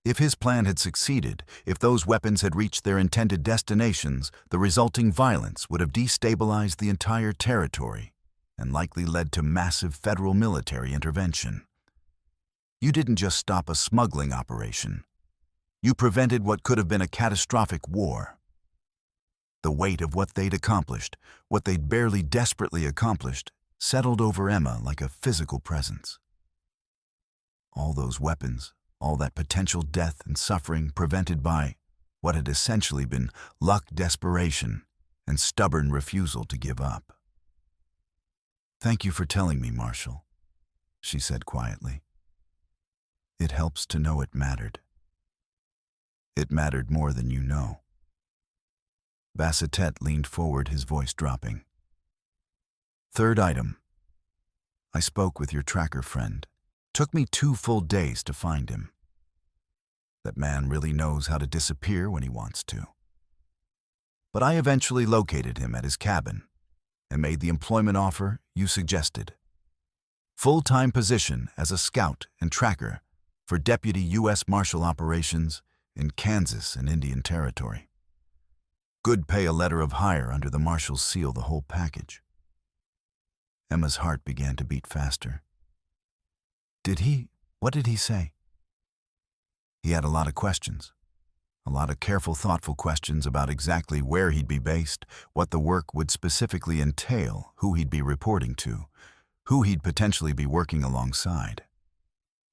If his plan had succeeded, if those weapons had reached their intended destinations, the resulting violence would have destabilized the entire territory and likely led to massive federal military intervention. You didn't just stop a smuggling operation. You prevented what could have been a catastrophic war. The weight of what they'd accomplished, what they'd barely desperately accomplished, settled over Emma like a physical presence. All those weapons, all that potential death and suffering prevented by what had essentially been luck, desperation, and stubborn refusal to give up. "Thank you for telling me, Marshal," she said quietly. "It helps to know it mattered. It mattered more than you know." Bassetet leaned forward, his voice dropping. "Third item. I spoke with your tracker friend. Took me 2 full days to find him. That man really knows how to disappear when he wants to. but I eventually located him at his cabin and made the employment offer you suggested. Full-time position as a scout and tracker for Deputy U.S. Marshal Operations in Kansas and Indian Territory. Good pay, a letter of hire under the Marshal's seal, the whole package. Emma's heart began to beat faster. What did he say? He had a lot of questions. A lot of careful, thoughtful questions about exactly where he'd be based, what the work would specifically entail, who he'd be reporting to, who he'd potentially be working alongside.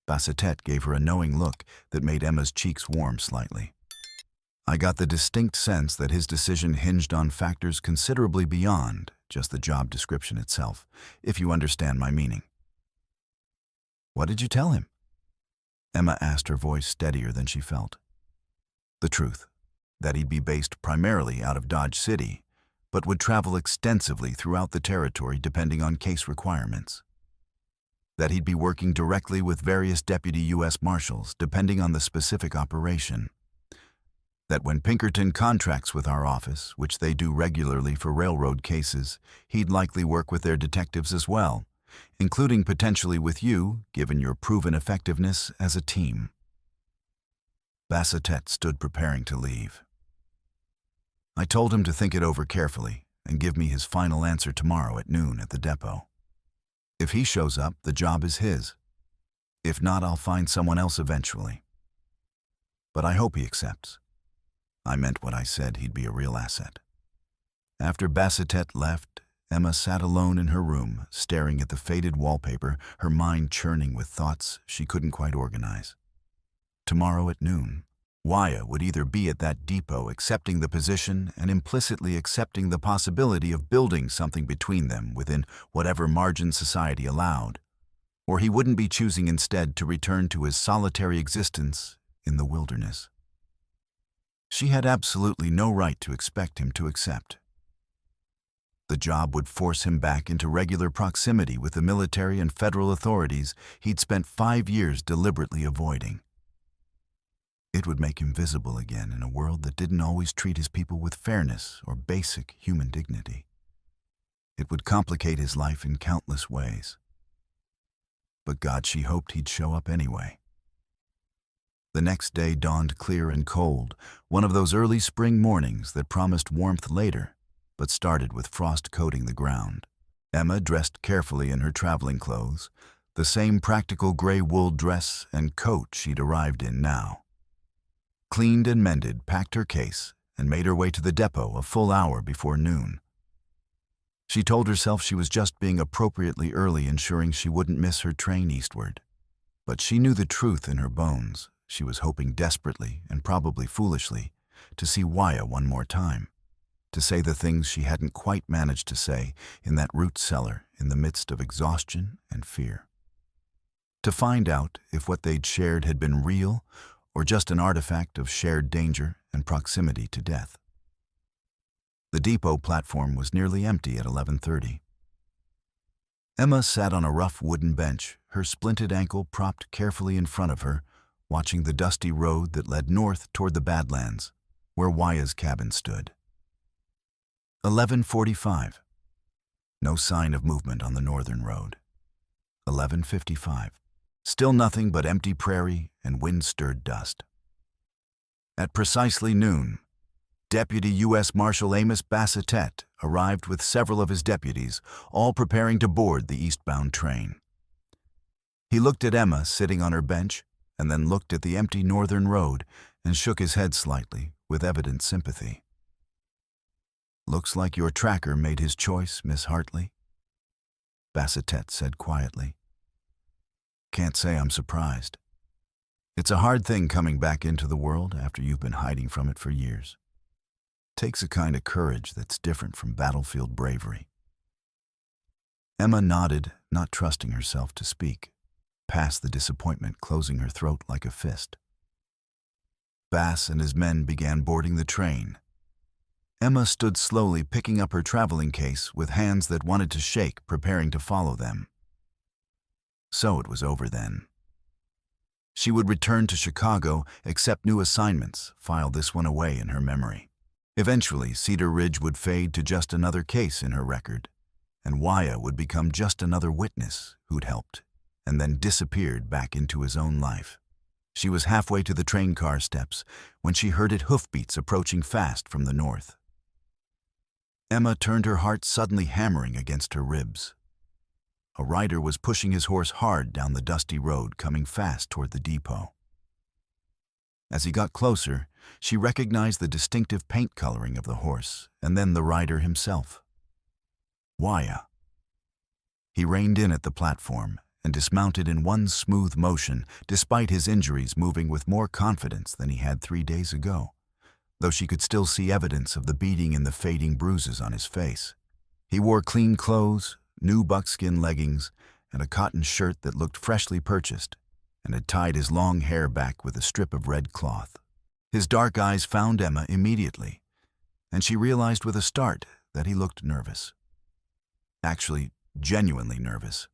Bassetet gave her a knowing look that made Emma's cheeks warm slightly. I got the distinct sense that his decision hinged on factors considerably beyond just the job description itself, if you understand my meaning. What did you tell him? Emma asked, her voice steadier than she felt. The truth, that he'd be based primarily out of Dodge City, but would travel extensively throughout the territory depending on case requirements. That he'd be working directly with various deputy U.S. Marshals depending on the specific operation. That when Pinkerton contracts with our office, which they do regularly for railroad cases, he'd likely work with their detectives as well, including potentially with you, given your proven effectiveness as a team. Bassetet stood preparing to leave. I told him to think it over carefully and give me his final answer tomorrow at noon at the depot. If he shows up, the job is his. If not, I'll find someone else eventually. But I hope he accepts. I meant what I said, he'd be a real asset. After Bassetet left, Emma sat alone in her room, staring at the faded wallpaper, her mind churning with thoughts she couldn't quite organize. Tomorrow at noon, Wyatt would either be at that depot accepting the position and implicitly accepting the possibility of building something between them within whatever margin society allowed, or he wouldn't be choosing instead to return to his solitary existence in the wilderness. She had absolutely no right to expect him to accept. The job would force him back into regular proximity with the military and federal authorities he'd spent 5 years deliberately avoiding. It would make him visible again in a world that didn't always treat his people with fairness or basic human dignity. It would complicate his life in countless ways. But God, she hoped he'd show up anyway. The next day dawned clear and cold, one of those early spring mornings that promised warmth later, but started with frost coating the ground. Emma dressed carefully in her traveling clothes, the same practical gray wool dress and coat she'd arrived in now. Cleaned and mended, packed her case, and made her way to the depot a full hour before noon. She told herself she was just being appropriately early, ensuring she wouldn't miss her train eastward. But she knew the truth in her bones. She was hoping desperately, and probably foolishly, to see Wyatt one more time, to say the things she hadn't quite managed to say in that root cellar in the midst of exhaustion and fear. To find out if what they'd shared had been real or just an artifact of shared danger and proximity to death. The depot platform was nearly empty at 11:30. Emma sat on a rough wooden bench, her splinted ankle propped carefully in front of her, watching the dusty road that led north toward the Badlands, where Wyatt's cabin stood. 11:45. No sign of movement on the northern road. 11:55. Still nothing but empty prairie and wind-stirred dust. At precisely noon, Deputy U.S. Marshal Amos Bassetet arrived with several of his deputies, all preparing to board the eastbound train. He looked at Emma sitting on her bench, and then looked at the empty northern road and shook his head slightly with evident sympathy. "Looks like your tracker made his choice, Miss Hartley," Bassetet said quietly. "Can't say I'm surprised. It's a hard thing coming back into the world after you've been hiding from it for years. Takes a kind of courage that's different from battlefield bravery." Emma nodded, not trusting herself to speak, past the disappointment closing her throat like a fist. Bass and his men began boarding the train. Emma stood slowly picking up her traveling case with hands that wanted to shake, preparing to follow them. So it was over then. She would return to Chicago, accept new assignments, file this one away in her memory. Eventually, Cedar Ridge would fade to just another case in her record, and Wyatt would become just another witness who'd helped, and then disappeared back into his own life. She was halfway to the train car steps when she heard hoofbeats approaching fast from the north. Emma turned, her heart suddenly hammering against her ribs. A rider was pushing his horse hard down the dusty road, coming fast toward the depot. As he got closer, she recognized the distinctive paint coloring of the horse, and then the rider himself. Wyatt. He reined in at the platform and dismounted in one smooth motion, despite his injuries, moving with more confidence than he had 3 days ago, though she could still see evidence of the beating and the fading bruises on his face. He wore clean clothes, new buckskin leggings, and a cotton shirt that looked freshly purchased, and had tied his long hair back with a strip of red cloth. His dark eyes found Emma immediately, and she realized with a start that he looked nervous. Actually, genuinely nervous.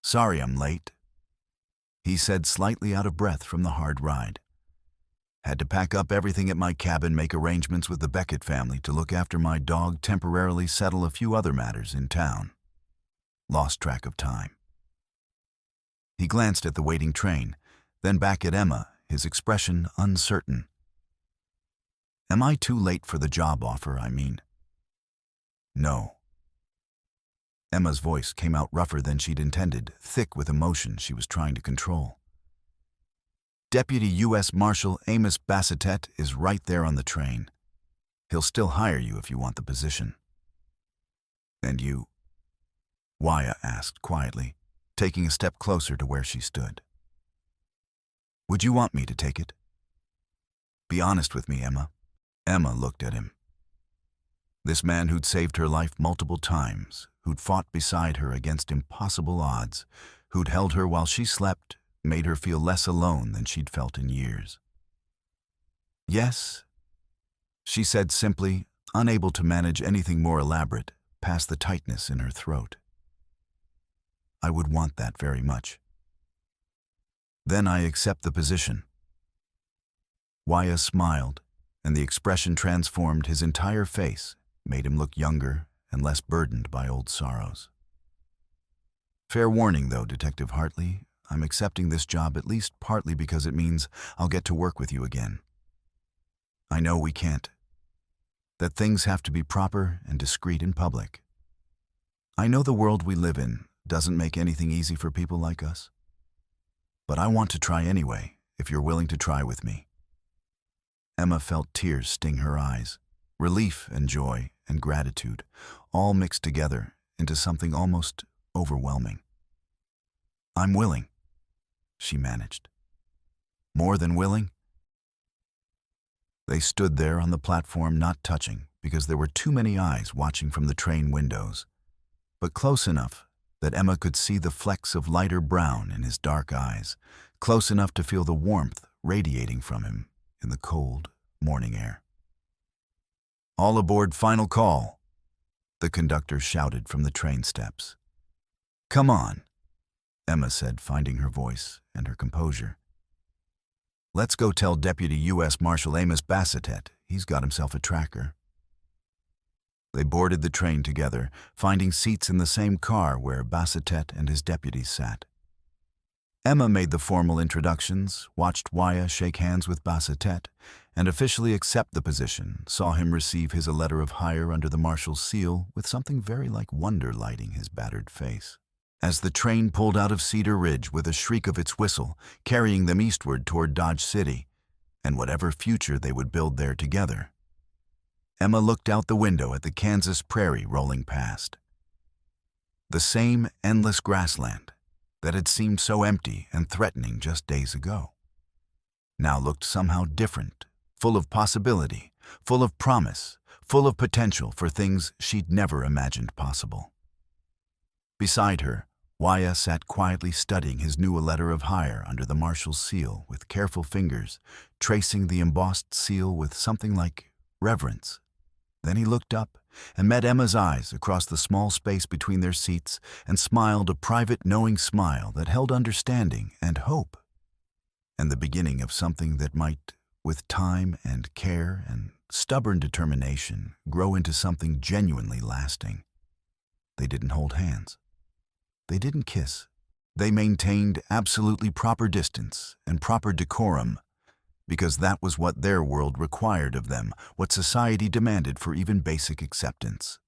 "Sorry I'm late," he said, slightly out of breath from the hard ride. "Had to pack up everything at my cabin, make arrangements with the Beckett family to look after my dog, temporarily settle a few other matters in town. Lost track of time." He glanced at the waiting train, then back at Emma, his expression uncertain. "Am I too late for the job offer, I mean?" "No." Emma's voice came out rougher than she'd intended, thick with emotion she was trying to control. "Deputy U.S. Marshal Amos Bassetet is right there on the train. He'll still hire you if you want the position." "And you?" Wyatt asked quietly, taking a step closer to where she stood. "Would you want me to take it? Be honest with me, Emma." Emma looked at him. This man who'd saved her life multiple times, who'd fought beside her against impossible odds, who'd held her while she slept, made her feel less alone than she'd felt in years. "Yes," she said simply, unable to manage anything more elaborate past the tightness in her throat. "I would want that very much." "Then I accept the position." Wyatt smiled, and the expression transformed his entire face, made him look younger and less burdened by old sorrows. "Fair warning, though, Detective Hartley, I'm accepting this job at least partly because it means I'll get to work with you again. I know we can't. That things have to be proper and discreet in public. I know the world we live in doesn't make anything easy for people like us. But I want to try anyway, if you're willing to try with me." Emma felt tears sting her eyes, relief and joy and gratitude, all mixed together into something almost overwhelming. "I'm willing," she managed. "More than willing?" They stood there on the platform, not touching, because there were too many eyes watching from the train windows, but close enough that Emma could see the flecks of lighter brown in his dark eyes, close enough to feel the warmth radiating from him in the cold morning air. "All aboard, final call," the conductor shouted from the train steps. "Come on," Emma said, finding her voice and her composure. "Let's go tell Deputy U.S. Marshal Amos Bassetet he's got himself a tracker." They boarded the train together, finding seats in the same car where Bassetet and his deputies sat. Emma made the formal introductions, watched Wyatt shake hands with Bassetet, and officially accept the position, saw him receive his letter of hire under the marshal's seal with something very like wonder lighting his battered face. As the train pulled out of Cedar Ridge with a shriek of its whistle, carrying them eastward toward Dodge City, and whatever future they would build there together, Emma looked out the window at the Kansas prairie rolling past. The same endless grassland that had seemed so empty and threatening just days ago now looked somehow different, full of possibility, full of promise, full of potential for things she'd never imagined possible. Beside her, Wyatt sat quietly studying his new letter of hire under the marshal's seal with careful fingers, tracing the embossed seal with something like reverence. Then he looked up and met Emma's eyes across the small space between their seats and smiled a private, knowing smile that held understanding and hope, and the beginning of something that might, with time and care and stubborn determination grow into something genuinely lasting. They didn't hold hands. They didn't kiss. They maintained absolutely proper distance and proper decorum, because that was what their world required of them, what society demanded for even basic acceptance.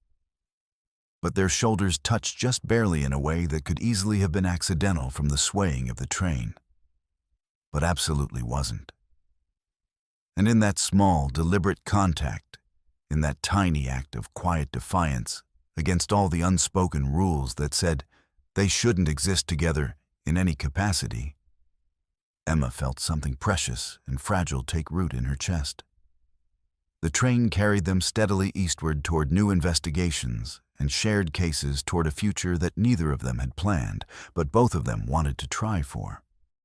But their shoulders touched just barely in a way that could easily have been accidental from the swaying of the train, but absolutely wasn't. And in that small, deliberate contact, in that tiny act of quiet defiance against all the unspoken rules that said they shouldn't exist together in any capacity, Emma felt something precious and fragile take root in her chest. The train carried them steadily eastward toward new investigations and shared cases toward a future that neither of them had planned, but both of them wanted to try for.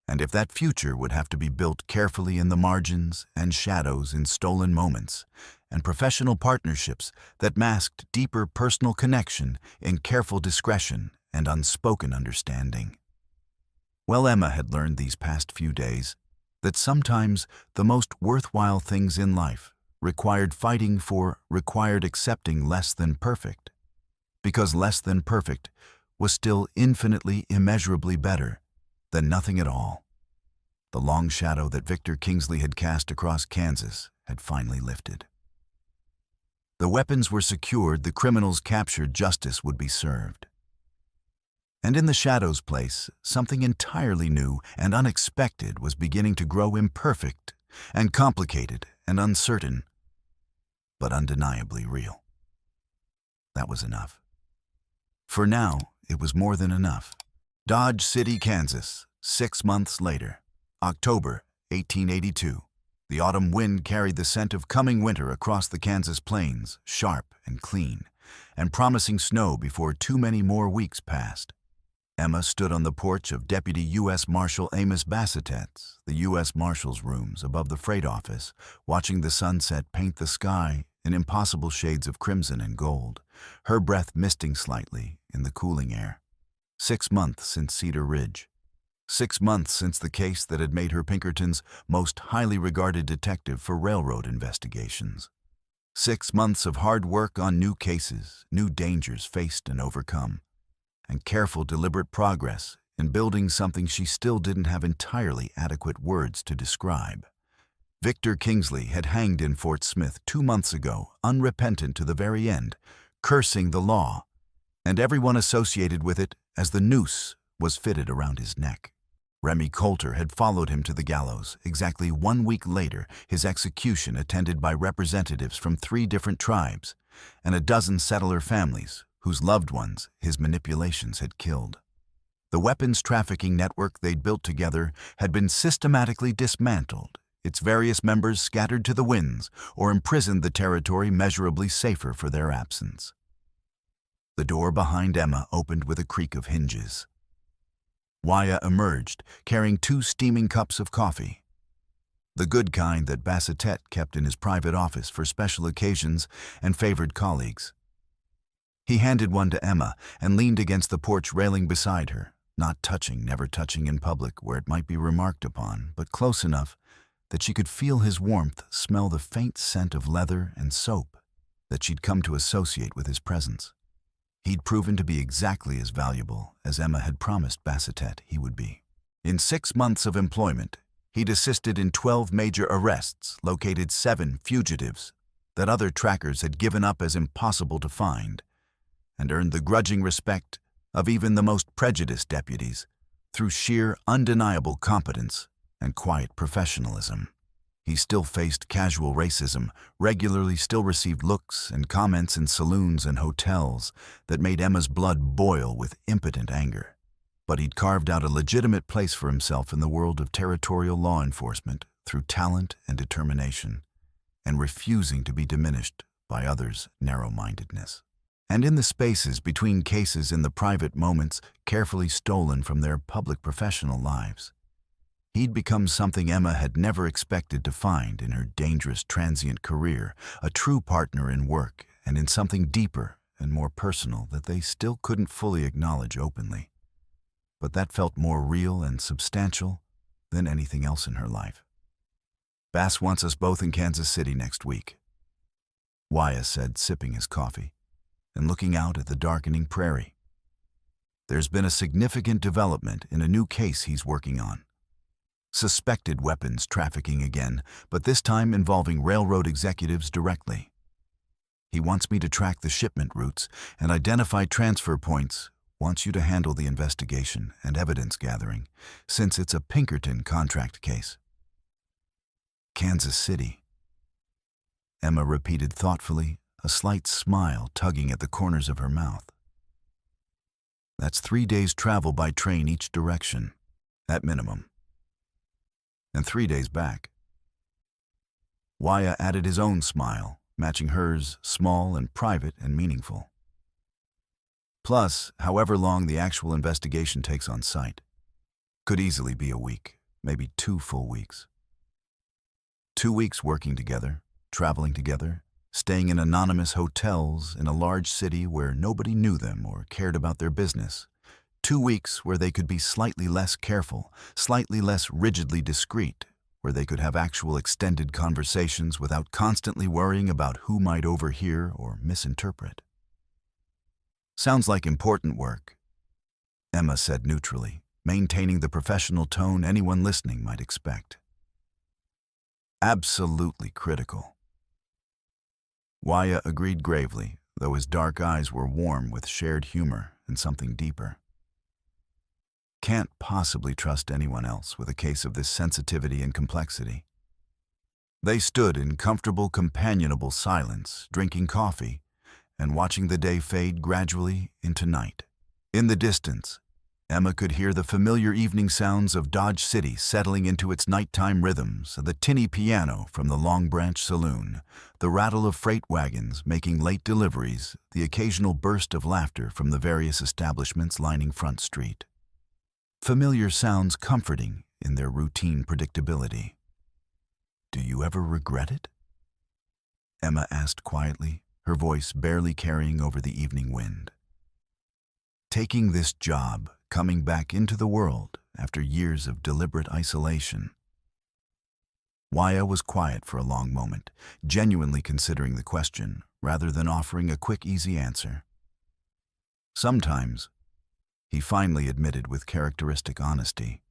And if that future would have to be built carefully in the margins and shadows in stolen moments, and professional partnerships that masked deeper personal connection in careful discretion and unspoken understanding. Well, Emma had learned these past few days that sometimes the most worthwhile things in life required fighting for, required accepting less than perfect, because less than perfect was still infinitely, immeasurably better than nothing at all. The long shadow that Victor Kingsley had cast across Kansas had finally lifted. The weapons were secured, the criminals captured, justice would be served. And in the shadow's place, something entirely new and unexpected was beginning to grow, imperfect and complicated and uncertain, but undeniably real. That was enough. For now, it was more than enough. Dodge City, Kansas, 6 months later, October 1882. The autumn wind carried the scent of coming winter across the Kansas plains, sharp and clean, and promising snow before too many more weeks passed. Emma stood on the porch of Deputy U.S. Marshal Amos Bassetett's, the U.S. Marshal's rooms above the freight office, watching the sunset paint the sky in impossible shades of crimson and gold, her breath misting slightly in the cooling air. 6 months since Cedar Ridge. 6 months since the case that had made her Pinkerton's most highly regarded detective for railroad investigations. 6 months of hard work on new cases, new dangers faced and overcome, and careful, deliberate progress in building something she still didn't have entirely adequate words to describe. Victor Kingsley had hanged in Fort Smith 2 months ago, unrepentant to the very end, cursing the law, and everyone associated with it as the noose was fitted around his neck. Remy Coulter had followed him to the gallows exactly 1 week later, his execution attended by representatives from 3 different tribes and a dozen settler families whose loved ones his manipulations had killed. The weapons trafficking network they'd built together had been systematically dismantled, its various members scattered to the winds or imprisoned the territory measurably safer for their absence. The door behind Emma opened with a creak of hinges. Wyatt emerged, carrying 2 steaming cups of coffee, the good kind that Bassetett kept in his private office for special occasions and favored colleagues. He handed one to Emma and leaned against the porch railing beside her, not touching, never touching in public where it might be remarked upon, but close enough that she could feel his warmth, smell the faint scent of leather and soap that she'd come to associate with his presence. He'd proven to be exactly as valuable as Emma had promised Bassetett he would be. In 6 months of employment, he'd assisted in 12 major arrests, located 7 fugitives that other trackers had given up as impossible to find, and earned the grudging respect of even the most prejudiced deputies through sheer, undeniable competence and quiet professionalism. He still faced casual racism, regularly still received looks and comments in saloons and hotels that made Emma's blood boil with impotent anger. But he'd carved out a legitimate place for himself in the world of territorial law enforcement through talent and determination, and refusing to be diminished by others' narrow-mindedness. And in the spaces between cases, in the private moments carefully stolen from their public professional lives, he'd become something Emma had never expected to find in her dangerous transient career, a true partner in work and in something deeper and more personal that they still couldn't fully acknowledge openly, but that felt more real and substantial than anything else in her life. "Bass wants us both in Kansas City next week," Wyatt said, sipping his coffee and looking out at the darkening prairie. There's been a significant development in a new case he's working on. Suspected weapons trafficking again, but this time involving railroad executives directly. He wants me to track the shipment routes and identify transfer points, wants you to handle the investigation and evidence gathering, since it's a Pinkerton contract case. Kansas City. Emma repeated thoughtfully, a slight smile tugging at the corners of her mouth. That's 3 days' travel by train each direction, at minimum. And 3 days back. Wyatt added his own smile, matching hers, small and private and meaningful. Plus, however long the actual investigation takes on site. Could easily be a week, maybe 2 full weeks. 2 weeks working together, traveling together, staying in anonymous hotels in a large city where nobody knew them or cared about their business. 2 weeks where they could be slightly less careful, slightly less rigidly discreet, where they could have actual extended conversations without constantly worrying about who might overhear or misinterpret. Sounds like important work, Emma said neutrally, maintaining the professional tone anyone listening might expect. Absolutely critical. Wyatt agreed gravely, though his dark eyes were warm with shared humor and something deeper. Can't possibly trust anyone else with a case of this sensitivity and complexity. They stood in comfortable, companionable silence, drinking coffee, and watching the day fade gradually into night. In the distance, Emma could hear the familiar evening sounds of Dodge City settling into its nighttime rhythms, the tinny piano from the Long Branch Saloon, the rattle of freight wagons making late deliveries, the occasional burst of laughter from the various establishments lining Front Street. Familiar sounds comforting in their routine predictability. Do you ever regret it? Emma asked quietly, her voice barely carrying over the evening wind. Taking this job, coming back into the world after years of deliberate isolation. Wyatt was quiet for a long moment, genuinely considering the question, rather than offering a quick, easy answer. Sometimes, he finally admitted with characteristic honesty.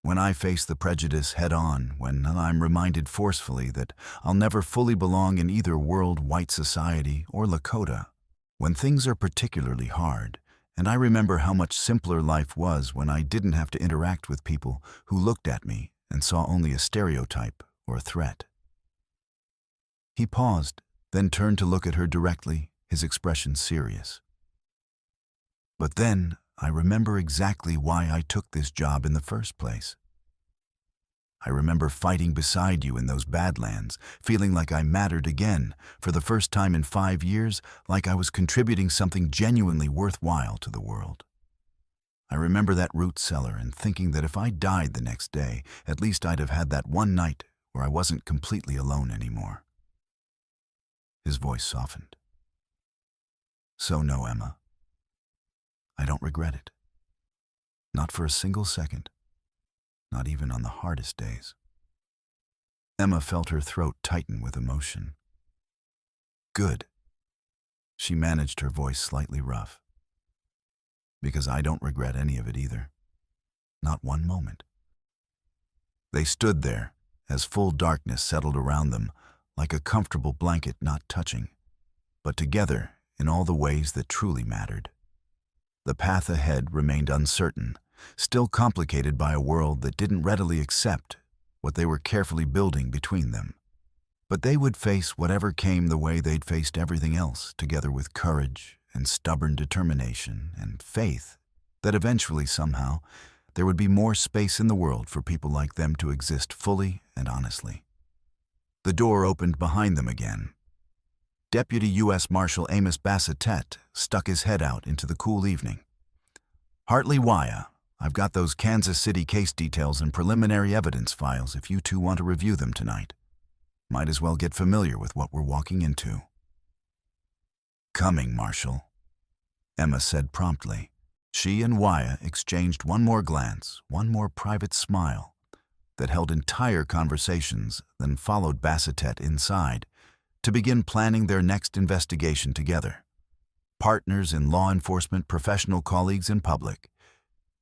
When I face the prejudice head-on, when I'm reminded forcefully that I'll never fully belong in either world, white society, or Lakota, when things are particularly hard, and I remember how much simpler life was when I didn't have to interact with people who looked at me and saw only a stereotype or a threat. He paused, then turned to look at her directly, his expression serious. But then, I remember exactly why I took this job in the first place. I remember fighting beside you in those Badlands, feeling like I mattered again, for the first time in 5 years, like I was contributing something genuinely worthwhile to the world. I remember that root cellar and thinking that if I died the next day, at least I'd have had that one night where I wasn't completely alone anymore. His voice softened. So no, Emma. I don't regret it. Not for a single second. Not even on the hardest days. Emma felt her throat tighten with emotion. Good. She managed her voice slightly rough. Because I don't regret any of it either. Not one moment. They stood there, as full darkness settled around them, like a comfortable blanket not touching, but together in all the ways that truly mattered. The path ahead remained uncertain, still complicated by a world that didn't readily accept what they were carefully building between them. But they would face whatever came the way they'd faced everything else, together with courage and stubborn determination and faith that eventually, somehow, there would be more space in the world for people like them to exist fully and honestly. The door opened behind them again. Deputy U.S. Marshal Amos Bassett stuck his head out into the cool evening. Hartley Wyatt, I've got those Kansas City case details and preliminary evidence files if you two want to review them tonight. Might as well get familiar with what we're walking into. Coming, Marshal, Emma said promptly. She and Wyatt exchanged one more glance, one more private smile that held entire conversations, then followed Bassett inside, to begin planning their next investigation together. Partners in law enforcement, professional colleagues in public,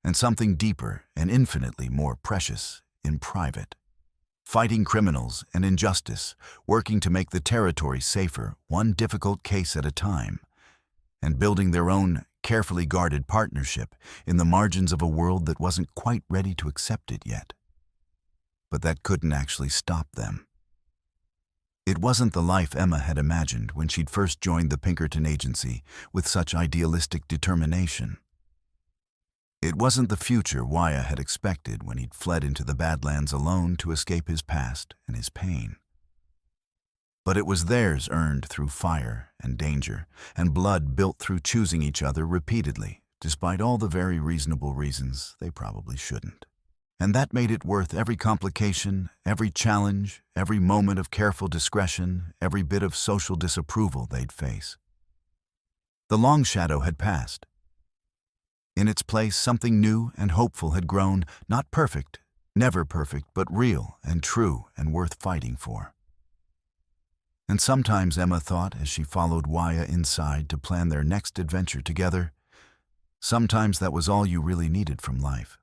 and something deeper and infinitely more precious in private. Fighting criminals and injustice, working to make the territory safer, one difficult case at a time, and building their own carefully guarded partnership in the margins of a world that wasn't quite ready to accept it yet. But that couldn't actually stop them. It wasn't the life Emma had imagined when she'd first joined the Pinkerton agency with such idealistic determination. It wasn't the future Wyatt had expected when he'd fled into the Badlands alone to escape his past and his pain. But it was theirs earned through fire and danger, and blood built through choosing each other repeatedly, despite all the very reasonable reasons they probably shouldn't. And that made it worth every complication, every challenge, every moment of careful discretion, every bit of social disapproval they'd face. The long shadow had passed. In its place, something new and hopeful had grown, not perfect, never perfect, but real and true and worth fighting for. And sometimes, Emma thought, as she followed Wyatt inside to plan their next adventure together, sometimes that was all you really needed from life.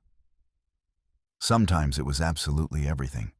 Sometimes it was absolutely everything.